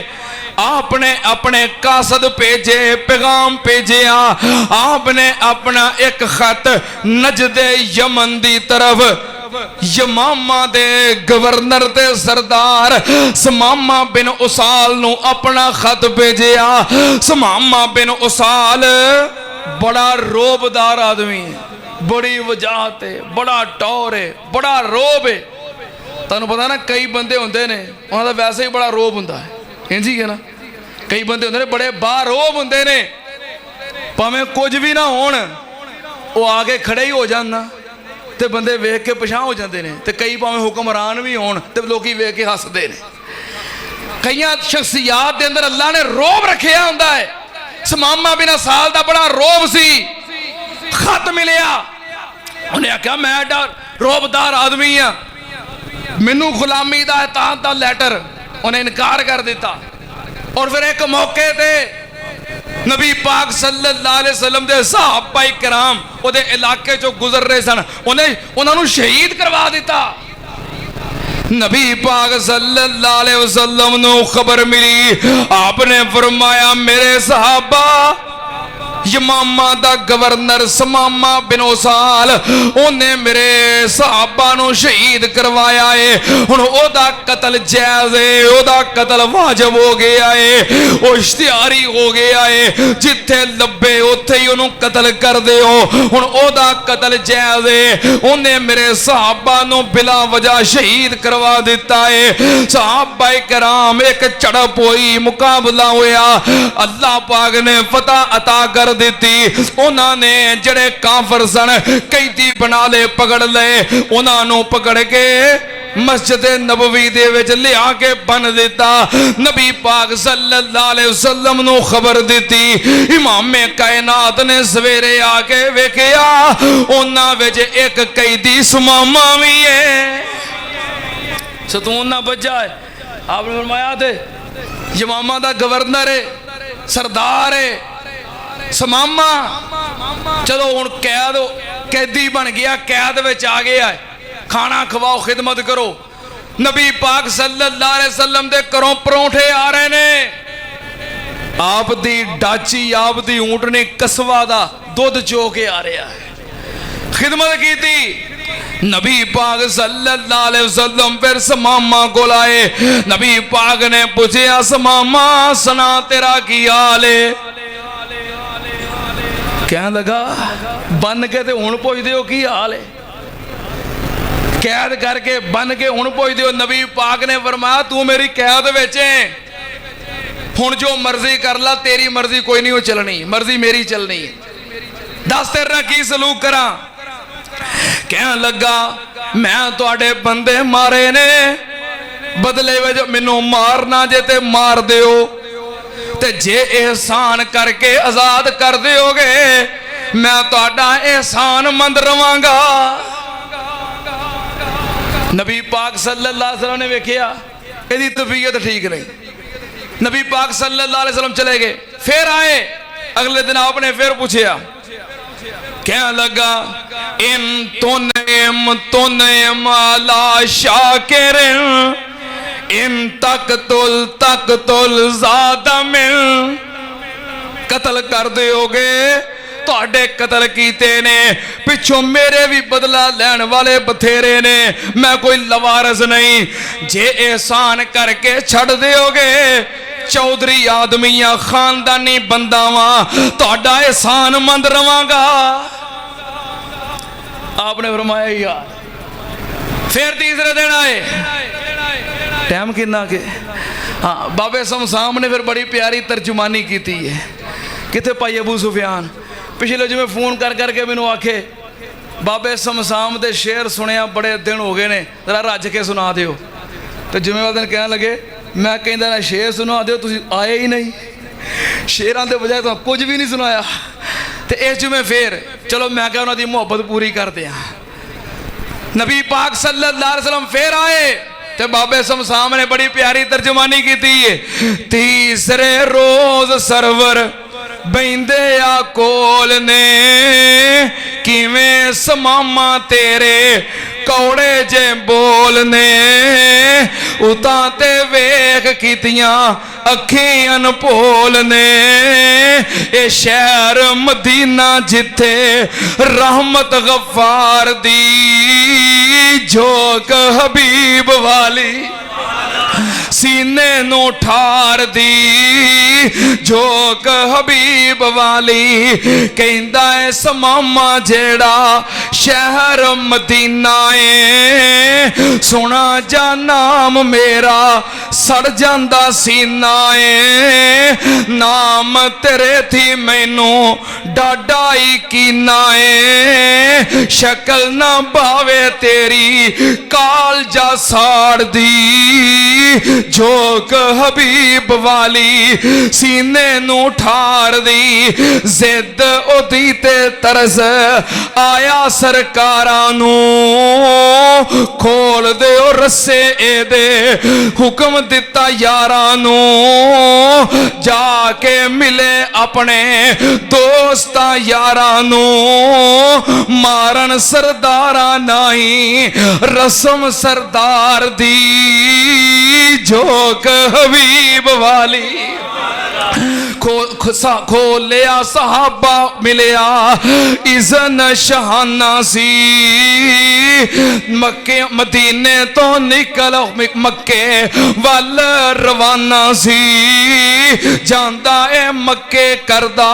आपने अपने कासद भेजे, पैगाम भेजिया। आपने अपना एक खत नजदे यमन दी तरफ यमामा दे गवर्नर ते सरदार समामा बिन उसाल नू अपना खत भेजिया। समामा बिन उसाल बड़ा रोबदार आदमी है, बड़ी वजाहत है, बड़ा टौर है, बड़ा रोब है। तुहानू पता ना कई बंदे होंदे ने उन्हां दा वैसे ही बड़ा रोब हुंदा है, इंज ही है ना। कई बंदे होंदे ने बड़े बारोब होंदे ने, भावें कुछ भी ना होण वो आके खड़े ही हो जान ना ते बंदे वेख के पछाण हो जाते हैं। ते कई भावें हुक्मरान भी होण ते लोकी वेख के हसदे ने। कईयां शख्सियात दे अंदर अल्लाह ने रोब रखिया हुंदा है। समामा बिन उसाल दा बड़ा रोब सी। खत मिलिया, उन्हें आख्या मैं एडा रोबदार आदमी हाँ, मैनू गुलामी दा एहतान दा लैटर, उन्हें इनकार कर दिता। और फिर एक मौके ते नबी पाक सल्लल्लाहु अलैहि वसल्लम दे सहाबा किराम उहदे इलाके चों गुजर रहे सन, उन्होंने शहीद करवा दिता। नबी पाक सल्लल्लाहु अलैहि वसल्लम नू खबर मिली, आपने फरमाया मेरे सहाबा यमामा दा गवर्नर समामा बिन उसाल उन्हें मेरे सहाबा नू शहीद करवाया है। हुण ओदा कतल जायज़ है, ओदा कतल वाजिब हो गया है, वो इश्तिहारी हो गया है। जिथे लब्बे उत्थे ही उन्होंने कतल कर दिओ। हुण ओदा कतल जायज़ है, उन्हें मेरे सहाबा नू बिला वजह शहीद करवा दिता है। सहाबा कराम एक झड़प हुई, मुकाबला होया, अल्लाह पाक ने फतह अता कर ਦਿੱਤੀ। ਉਹਨਾਂ ਨੇ ਜਿਹੜੇ ਕਾਫਰ ਸਨ कैदी बना ले, पकड़ ले, उन्होंने पकड़ के मस्जिद नबवी दे विच लिया के बन दिता। नबी पाक सल्लल्लाहु अलैहि वसल्लम नू खबर दी। इमाम कायनात ने सवेरे आके वेखिया उन्हां विच एक कैदी सुमामा भी है। सतून ना बजा है। आपने फरमाया थे यमामा दा गवर्नर है, सरदार है सुमामा। चलो हुण कैद कैदी बन गया, कैद विच आ गया है, खाना खवाओ, खिदमत करो। नबी पाक सल्लल्लाहु अलैहि वसल्लम दे घरों परौंठे आ रहे ने। आप दी डाची, आप दी ऊंटनी कसवा दा दुध चो के आ रहा है। खिदमत की थी। नबी पाक सल्लल्लाहु अलैहि वसल्लम फिर समामा को आए। नबी पाक ने पूछा समामा सना तेरा की हाल है? कह लगा बन के ते हुण पुछदे हो की हाल है? कैद करके बन के हुण पुछदे हो? नबी पाक ने फरमाया तू मेरी कैद विच है, हुण जो मर्जी कर ला, तेरी मर्जी कोई नहीं हो चलनी, मर्जी मेरी चलनी है। दस तेरे नाल की सलूक करा? कह लगा मैं तुहाडे बंदे मारे ने, बदले विच मैनू मारना जे ते मार दिओ, ते जे एहसान करके आजाद कर दिओगे मैं तुहाडा एहसान मंद रवांगा। नबी पाक सल्लल्लाहु अलैहि वसल्लम ने वेखिया इहदी तबीयत ठीक नहीं। नबी पाक सल्लल्लाहु अलैहि वसल्लम चले गए। फिर आए अगले दिन, आपने फिर पूछा। कह लगा इन तुनइम अला शाकिरिन इन तकतुल ज़ादा मिन। कतल कर दोगे, तुहाडे कतल कीते ने, पिछों मेरे भी बदला लैण वाले बथेरे ने, मैं कोई लवारस नहीं। जे एहसान करके छड़ दोगे, चौधरी आदमियां खानदानी बंदा वां, तुहाडा एहसान मंद रवांगा। आपने फरमाया यार। फिर तीसरे दिन आए, टाइम कितना के? हाँ, बाबे समसाम ने फिर बड़ी प्यारी तर्जुमानी की है। कितने भाई अबू सुफियान पिछले जिमें फोन कर करके मैनू आखे बाबे समसाम दे शेर सुनिया बड़े दिन हो गए ने, जरा रज के सुना दिओ। तो जिम्मेवार दिन कहने लगे मैं कहता ना शेर सुना दिओ, तुसीं आए ही नहीं, शेरां दे बजाय तो कुछ भी नहीं सुनाया। तो इस जिमें फिर चलो मैं क्या उन्होंने मुहब्बत पूरी कर दिया। नबी पाक सल्लल्लाहु अलैहि वसल्लम फिर आए ते बाबे समसाम ने बड़ी प्यारी तर्जुमानी की थी। तीसरे रोज सरवर बहिंदे आ कोल ने, किवें समामा तेरे कौड़े जे बोलने, उतां ते वेख कीतियां अखीं अनभोल ने। ए शहर मदीना जिथे रहमत गफ्फार दी झोंक हबीब वाली, सीने नू ठार दी झोंक हबीब वाली। कहंदा है समामा जेड़ा शहर मदीना है, सुना जा नाम मेरा सड़ जांदा सीना है। नाम तेरे थी मैनू डाडाई कीना है, शक्ल ना भावे तेरी काल जा साड़ दी झोंक हबीब वाली, सीने नू ठार दी। जिद ओदी ते तरस आया सरकारां नू, खोल दे ओ रस्से एदे हुक्म दिता यारां नू। जाके मिले अपने दोस्तां यारां नू, मारन सरदारां नाही रस्म सरदार दी झोंक हबीब वाली। खोलिया सहाबा मिलिया इज़न शहाना सी, मक्के मदीने तो निकल मक्के वल रवाना सी। जांदा ए मक्के करदा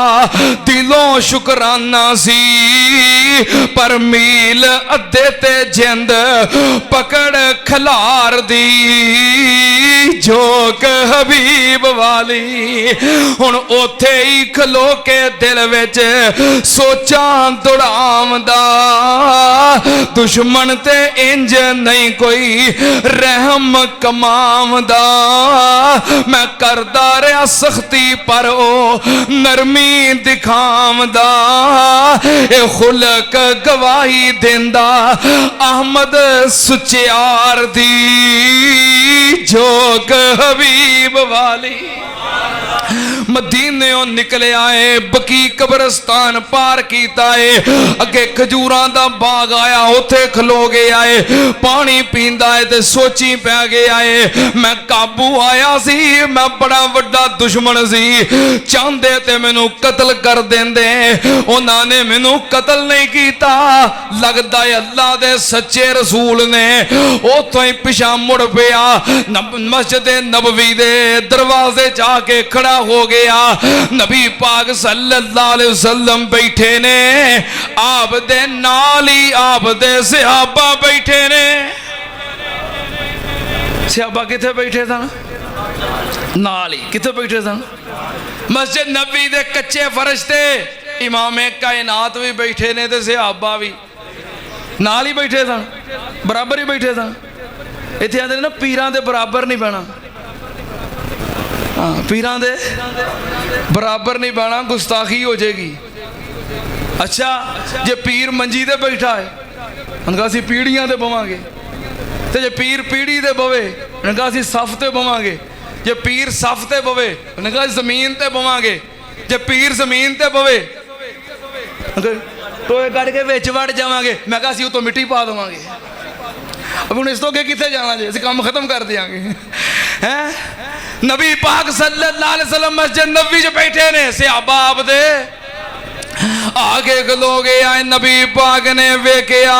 दिलों शुकराना सी, पर मील अद्धे ते जिंद पकड़ खलार दी जोक हबीब वाली। हुण उथे ही खलो के दिल विच सोचां दौड़ावदा, दुश्मन ते इंज नहीं कोई रहम कमावदा। मैं करदा रहा सख्ती पर ओ नरमी दिखावदा, ए खुलक गवाही देंदा अहमद सुचियार दी, जोक हबीब वाली। मदीने निकले आए, बकी कब्रस्तान पार कीता है, अगे खजूरां दा बाग आया, उथे खलो गए आए, पानी पींदा है ते सोची पै गया है मैं काबू आया सी, मैं बड़ा वड्डा दुश्मन सी, चाहते ते मैनू कतल कर देंदे, उन्हां ने मैनू कतल नहीं कीता। लगदा है अल्लाह दे सच्चे रसूल ने। उथों ही पिछा मुड़ पिया, मस्जिद नबवी दे दरवाजे जाके खड़ा हो गया। नबी पाक सल्लल्लाहु अलैहि वसल्लम बैठे ने, आप दे नाल ही आप दे सहाबा बैठे ने। सहाबा किथे बैठे सन? नाल ही। किथे बैठे सन? मस्जिद नबी दे कच्चे फर्श ते इमामे कायनात भी बैठे ने ते सहाबा भी नाल ही बैठे सन, बराबर ही बैठे सन। इत्थे आंदे ना पीरां दे बराबर नहीं बहना। हाँ, पीरां दे बराबर नहीं बहना, गुस्ताखी हो जाएगी। अच्छा, जे पीर मंजी ते बैठा है, उनका असी पीढ़ियां ते बवांगे, ते जे पीर पीढ़ी ते बवे, उनका असी सफ ते बवांगे। जे पीर सफ ते बवे, उनका जमीन ते बवांगे। जे पीर जमीन ते बवे, टोए कट के विच वड़ जावांगे। मैं कहा असीं उतों मिट्टी पा देवांगे। अब हुण इस तो अगे कित्थे जाना जे, असीं काम खत्म कर देंगे। हैं, नबी पाक सल्लल्लाहु अलैहि वसल्लम मस्जिद नबवी च बैठे ने, सहाबा आप दे आगे खलो गए आए। नबी पाक ने वेखिया,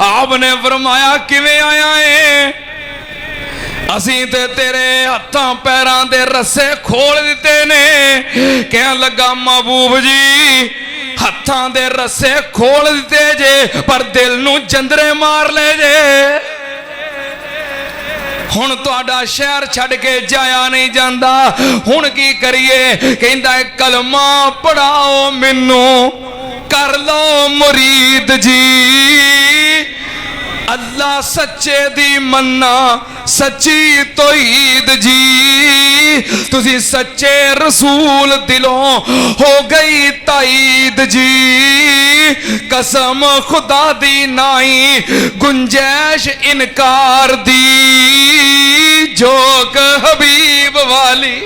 आपने फरमाया किवें आया है? असीं ते तेरे हत्थां पैरां दे रस्से खोल दिते ने। कहन लगा महबूब जी, हत्थां दे रस्से खोल दिते जे, पर दिल नूं जंदरे मार ले जे। हुण तुहाडा शहर छड़ के जाया नहीं जांदा, हुण की करिए? कहंदा है कलमा पढ़ाओ मैनू, कर लो मुरीद जी। अल्लाह सच्चे दी मन्ना, सच्ची तौहीद जी। तुसी सच्चे रसूल दिलों हो गई ताईद जी। कसम खुदा दी नाई गुंजैश इनकार दी, जोक हबीब वाली।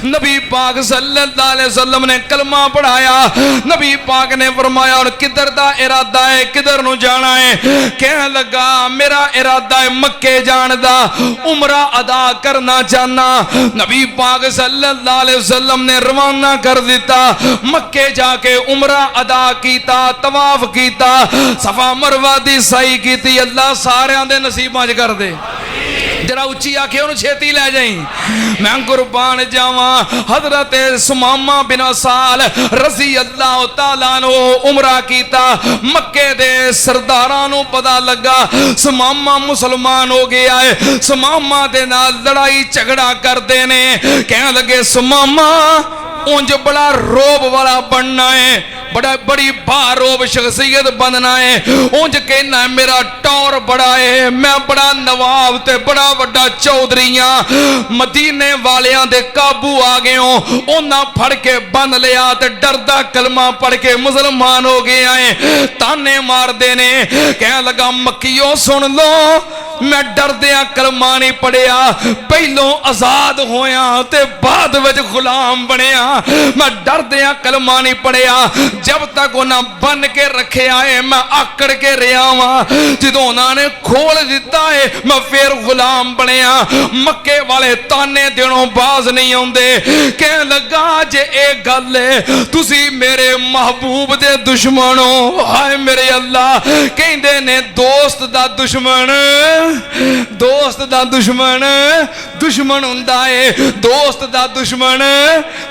नबी पाक सल्लल्लाहु अलैहि वसल्लम ने कलमा पढ़ाया। नबी पाक ने फरमाया और किधर दा इरादा है, किधर नु जाना है? कहने लगा मेरा इरादा है मक्के जान दा, उमरा अदा करना चाहना। नबी पाक सल्लल्लाहु अलैहि वसल्लम ने रवाना कर दिता। मक्के जाके उमरा अदा कीता, तवाफ कीता, सफा मरवा दी सही कीती। अल्लाह सारियां दे नसीबां च कर दे। जरा उच्ची आखे उन्हें छेती लै जाई, मैं कुर्बान जावा। हजरत सुमामा बिन साल रज़ी अल्लाह तआला नो उमरा कीता। मक्के दे सरदारां नू पता लगा सुमामा मुसलमान हो गया है, सुमामा दे नाल लड़ाई झगड़ा करते ने। कहने लगे सुमामा उंज बड़ा रोब वाला बनना है, बड़ा बड़ी बारोब शख्सियत बनना है। उंज कहना है मेरा टौर बड़ा है, मैं बड़ा नवाब ते बड़ा वड्डा चौधरीयां। मदीने वालियां दे काबू आ गए हो, उन्हां फड़ के बन लिया ते डरदा कलमा पढ़ के मुसलमान हो गया है। ताने मारदे ने। कहने लगा मक्कियो सुन लो, मैं डरदिया कलमा नहीं पढ़िया, पहलों आजाद होया ते बाद विच गुलाम बनया। मैं डरदिया कलमा नहीं पढ़िया, जब तक उन्हें बन के रखे है मैं आकड़ के रहा वा। जो उन्होंने खोल दिता है मैं फिर गुलाम बनया। मक्के वाले ताने दिनों बाज नहीं आते। कह लगा जे ए गल है तुसी मेरे महबूब दे दुश्मन हो। हाय मेरे अल्लाह, कहंदे ने दोस्त दा दुश्मन दोस्त दा दुश्मन दुश्मन हुंदा है, दोस्त दा दुश्मन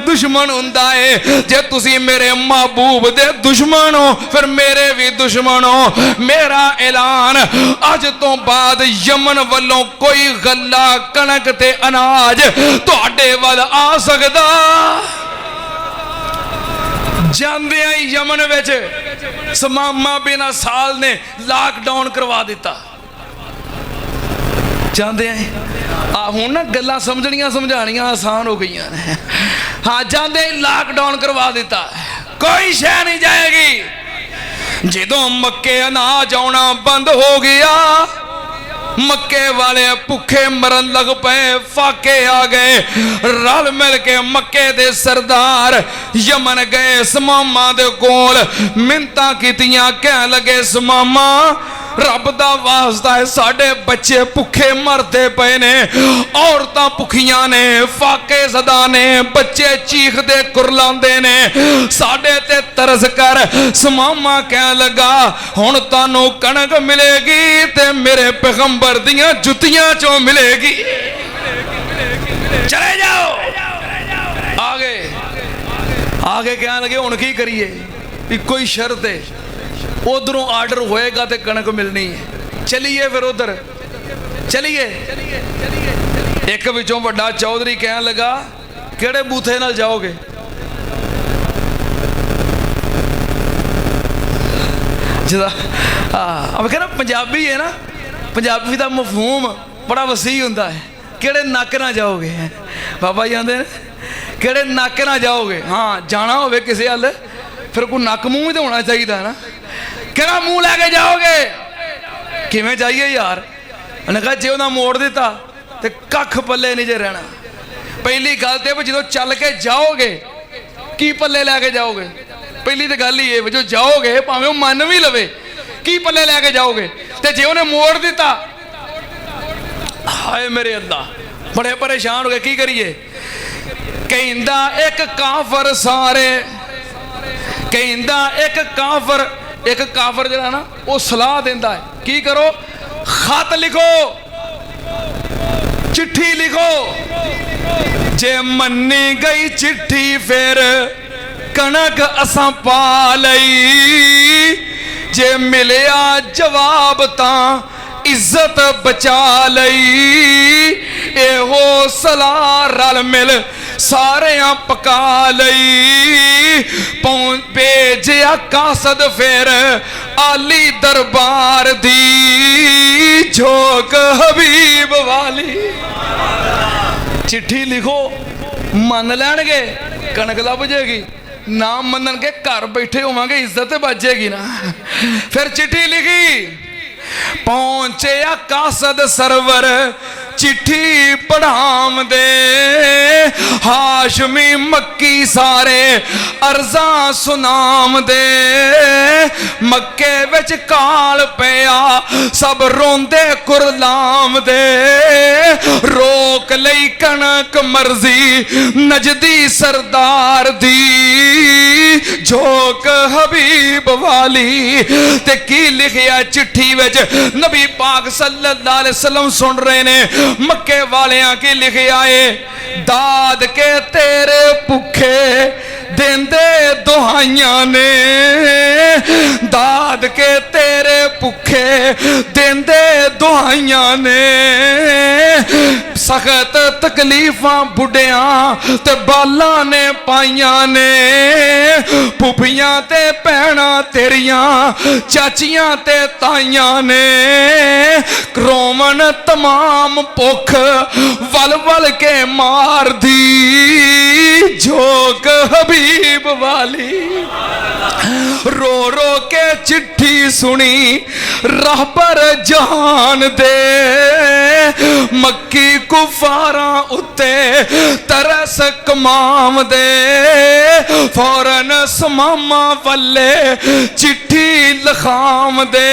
दुश्मन हुंदा है। जे तुसी मेरे महबूब दे दुश्मन हो फिर मेरे भी दुश्मन हो। मेरा ऐलान अज तो बाद यमन वालों कोई गल्ला कणक ते अनाज तुहाडे वल आ सकदा। जांदे ही यमन विच समामा बिन साल ने लॉकडाउन करवा दिता। जांदे आ हुण ना गल्लां समझणियां समझाणियां आसान हो गई ने। हाँ, जांदे ही लॉकडाउन करवा दिता, कोई शह नहीं जाएगी। जदों मक्के अनाज आउणा बंद हो गया, मक्के वाले भुखे मरन लग पे, फाके आ गए। रल मिल के मक्के दे सरदार यमन गए समामा दे कोल, मिन्नतां कीतियां, कह लगे समामा रब दा वास्ता है, साडे बच्चे भुखे मरदे पे ने, औरतां भुखियां ने, फाके सदा ने, बच्चे चीखदे कुरलांदे ने, साडे ते तरस कर। समामा कह लगा हुण तानू कणक मिलेगी ते मेरे पैगंबर दियां जुतियां चों मिलेगी। चले जाओ आगे आगे। कहने लगे हुण की करिए, इक्को ही शर्त है, उधरों आर्डर होएगा तो कणक मिलनी है। चलिए फिर उधर चलिए। एक विचों बड़ा चौधरी कहने लगा केड़े बूथे नाल जाओगे? अब कहना पंजाबी है ना, पंजाबी का मफहूम बड़ा वसी हुंदा है। केड़े नक ना जाओगे? बाबा जी आंदे केड़े नक ना जाओगे? हाँ, जाना होवे किसी हल फिर कोई नक मूँह तो होना चाहिए ना। कहना मुंह लैके जाओगे? किवें जाइए यार? उन्हें कहा जे उन्हें मोड़ दिता तो कख पल्ले नहीं जे रहना। पहली गल तो जो चल के जाओगे की पल्ले लैके जाओगे? पहली तो गल ही है जो जाओगे भावें मन भी लवे की पल्ले लैके जाओगे? तो जे उन्हें मोड़ दिता, हाय मेरे अल्लाह, बड़े परेशान हो गए, की करिए? कहंदा एक काफर सारे, कहंदा एक काफर जरा ना वो सलाह देंदा है, की करो? खत लिखो, चिट्ठी लिखो, जे मन्नी गई चिट्ठी फिर कणक असां पा लई, जे मिलिया जवाब तां इज्जत बचा लई, एहो सलाह रल मिल सारियां पका लई, भेजिया कासद फिर आली दरबार दी, झोंक हबीब वाली। चिट्ठी लिखो, मन लैणगे कणक लभ जाएगी, ना मनन के घर बैठे होवांगे इज्जत बचेगी ना। फिर चिट्ठी लिखी, पहुंचे कासद सरवर चिट्ठी पढ़ाम दे, हाशमी मक्की सारे अर्जा सुनाम दे, मक्के विच काल पिया सब रोंदे कुरलाम दे, रोक लई कणक मर्जी नजदी सरदार दी, झोंक हबीब वाली। ते की लिखिया चिट्ठी विच नबी पाक सल्लल्लाहु अलैहि वसल्लम सुन रहे ने, मक्के वालियां की लिखे आए, दाद के तेरे भुखे देंदे दुहाइयां ने, दाद के तेरे भुखे देंदे दुहाइयां ने, सख्त तकलीफां बुढ़ियां ते बाला ने पाइयां ने, फुफियां ते भैणां तेरियां चाचियां ते ताइयां ने, रोमन तमाम भुख वल वल के मार दी, झोंक हबीब वाली। रो रो के चिट्ठी सुनी रहबर जहान दे, मक्की कुफारा उत्ते तरस कमाम दे, फौरन समामा वल्ले चिट्ठी लखाम दे,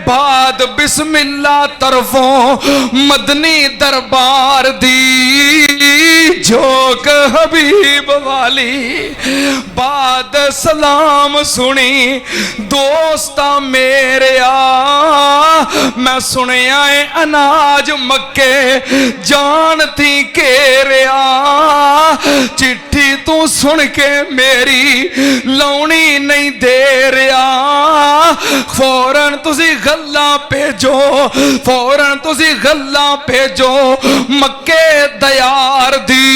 बाद बिस्मिल्लाह तरफों मदनी दरबार दी, झोंक हबीब वाली। बाद सलाम सुनी दोस्ता मेरे मैं सुनिया है अनाज मक्के जानती घेरिया। चिट्ठी तू सुन के मेरी लाउनी नहीं दे रहा। फौरन तुसी गल्लां भेजो, फौरन तुसी गल्लां भेजो मक्के दयार दी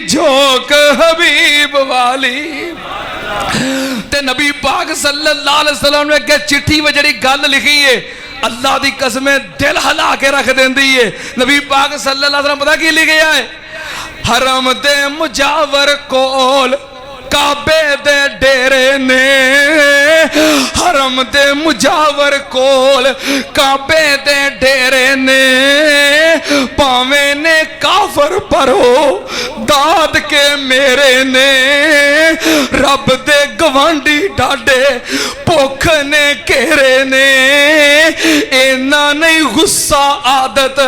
झोंक हबीब वाली। ते नबी पाक सल्लल्लाहु अलैहि वसल्लम ने अगे चिट्ठी में जिहड़ी गल लिखी है अल्लाह दी कसम दिल हिला के रख देंदी है। नबी पाक सल्लल्लाहु अलैहि वसल्लम पता की लिखिया है? हरम दे मुजावर कोल काबे दे डेरे ने। हरम दे मुजावर कोल काबे दे डेरे ने। पावे ने काफर परो दाद के मेरे ने। रब दे गवांडी डाडे भुख ने घेरे ने। इना नहीं गुस्सा आदत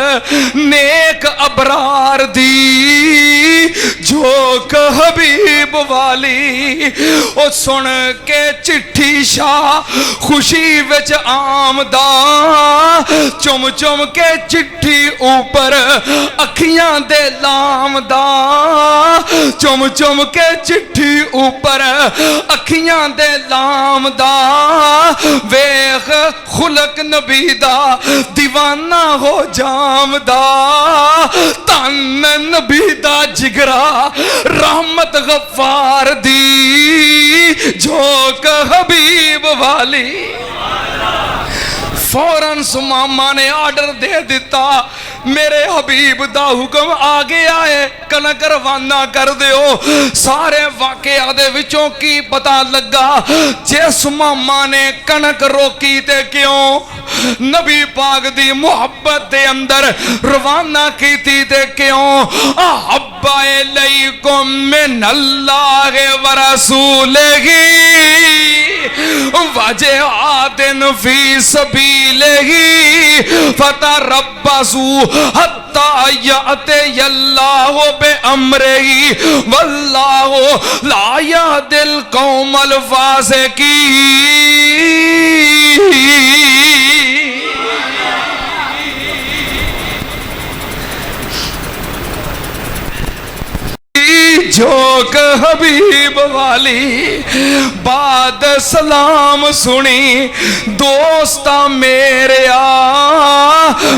नेक अबरार दी झोंक हबीब वाली। ओ सुन के चिट्ठी शाह खुशी विच आमदा। चुम चुम के चिट्ठी ऊपर अखियां दे लामदा। चुम चुम के चिट्ठी ऊपर अखियां दे लामदा। वेख खुलक नबी दा दीवाना हो जामदा। तन नबी दा जिगरा रहमत गफ्फार दी झोंक हबीब वाली। फौरन सुमामा ने आर्डर दे दिता मेरे हबीब दा हुक्म आ गया है कनक रवाना कर दियो। सारे वाकया दे विचों की पता लगा जे सुमामा ने कनक रोकी ते क्यों? नबी पाक दी मुहब्बत दे अंदर रवाना कीती ते क्यों? अहब्बा इलैकुम मिनल्लाह व रसूलिही वजिहादिन फी सबीलिही फतरब्बसू हत्ता यअतियल्लाहु बिअम्रिही वल्लाहु ला यहदिल कौमल फासिकीन। झोंक हबीब वाली। बाद सलाम सुनी दोस्ता मेरे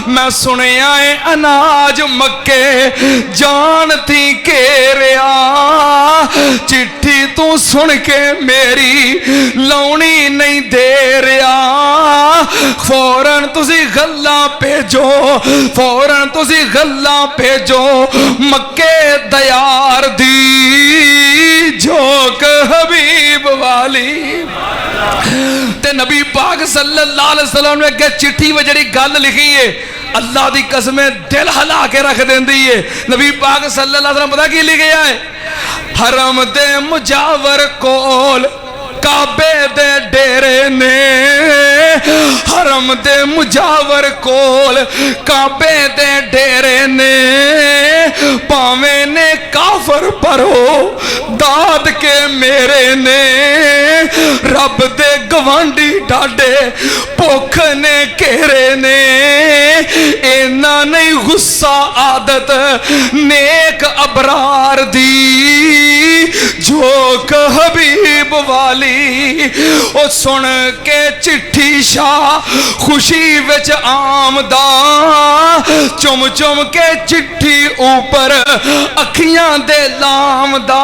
मैं सुनिया है अनाज मक्के जानती घेरिया। चिट्ठी तू सुन के मेरी लाउनी नहीं दे रहा। फौरन तुसी गल्लां भेजो, फौरन तुसी गल्लां भेजो मक्के दयार दी झोंक हबीब वाली। ते नबी पाक सल्लल्लाहु अलैहि वसल्लम ने अगे चिट्ठी में जिहड़ी गल लिखी है अल्लाह दी कसम दिल हिला के रख देंदी है। नबी पाक सल्लल्लाहु अलैहि वसल्लम पता की लिखिया है? हरम दे मुजावर कोल काबे दे डेरे ने। हरम दे मुजावर कोल काबे दे डेरे ने। पावे ने काफर परो दाद के मेरे ने। रब दे गवांडी डाडे भुख ने घेरे ने। इना नहीं गुस्सा आदत नेक अबरार दी झोंक हबीब वाली। ओ सुन के चिट्ठी शाह खुशी विच आमदा। चुम चुम के चिट्ठी ऊपर अखियां दे लामदा।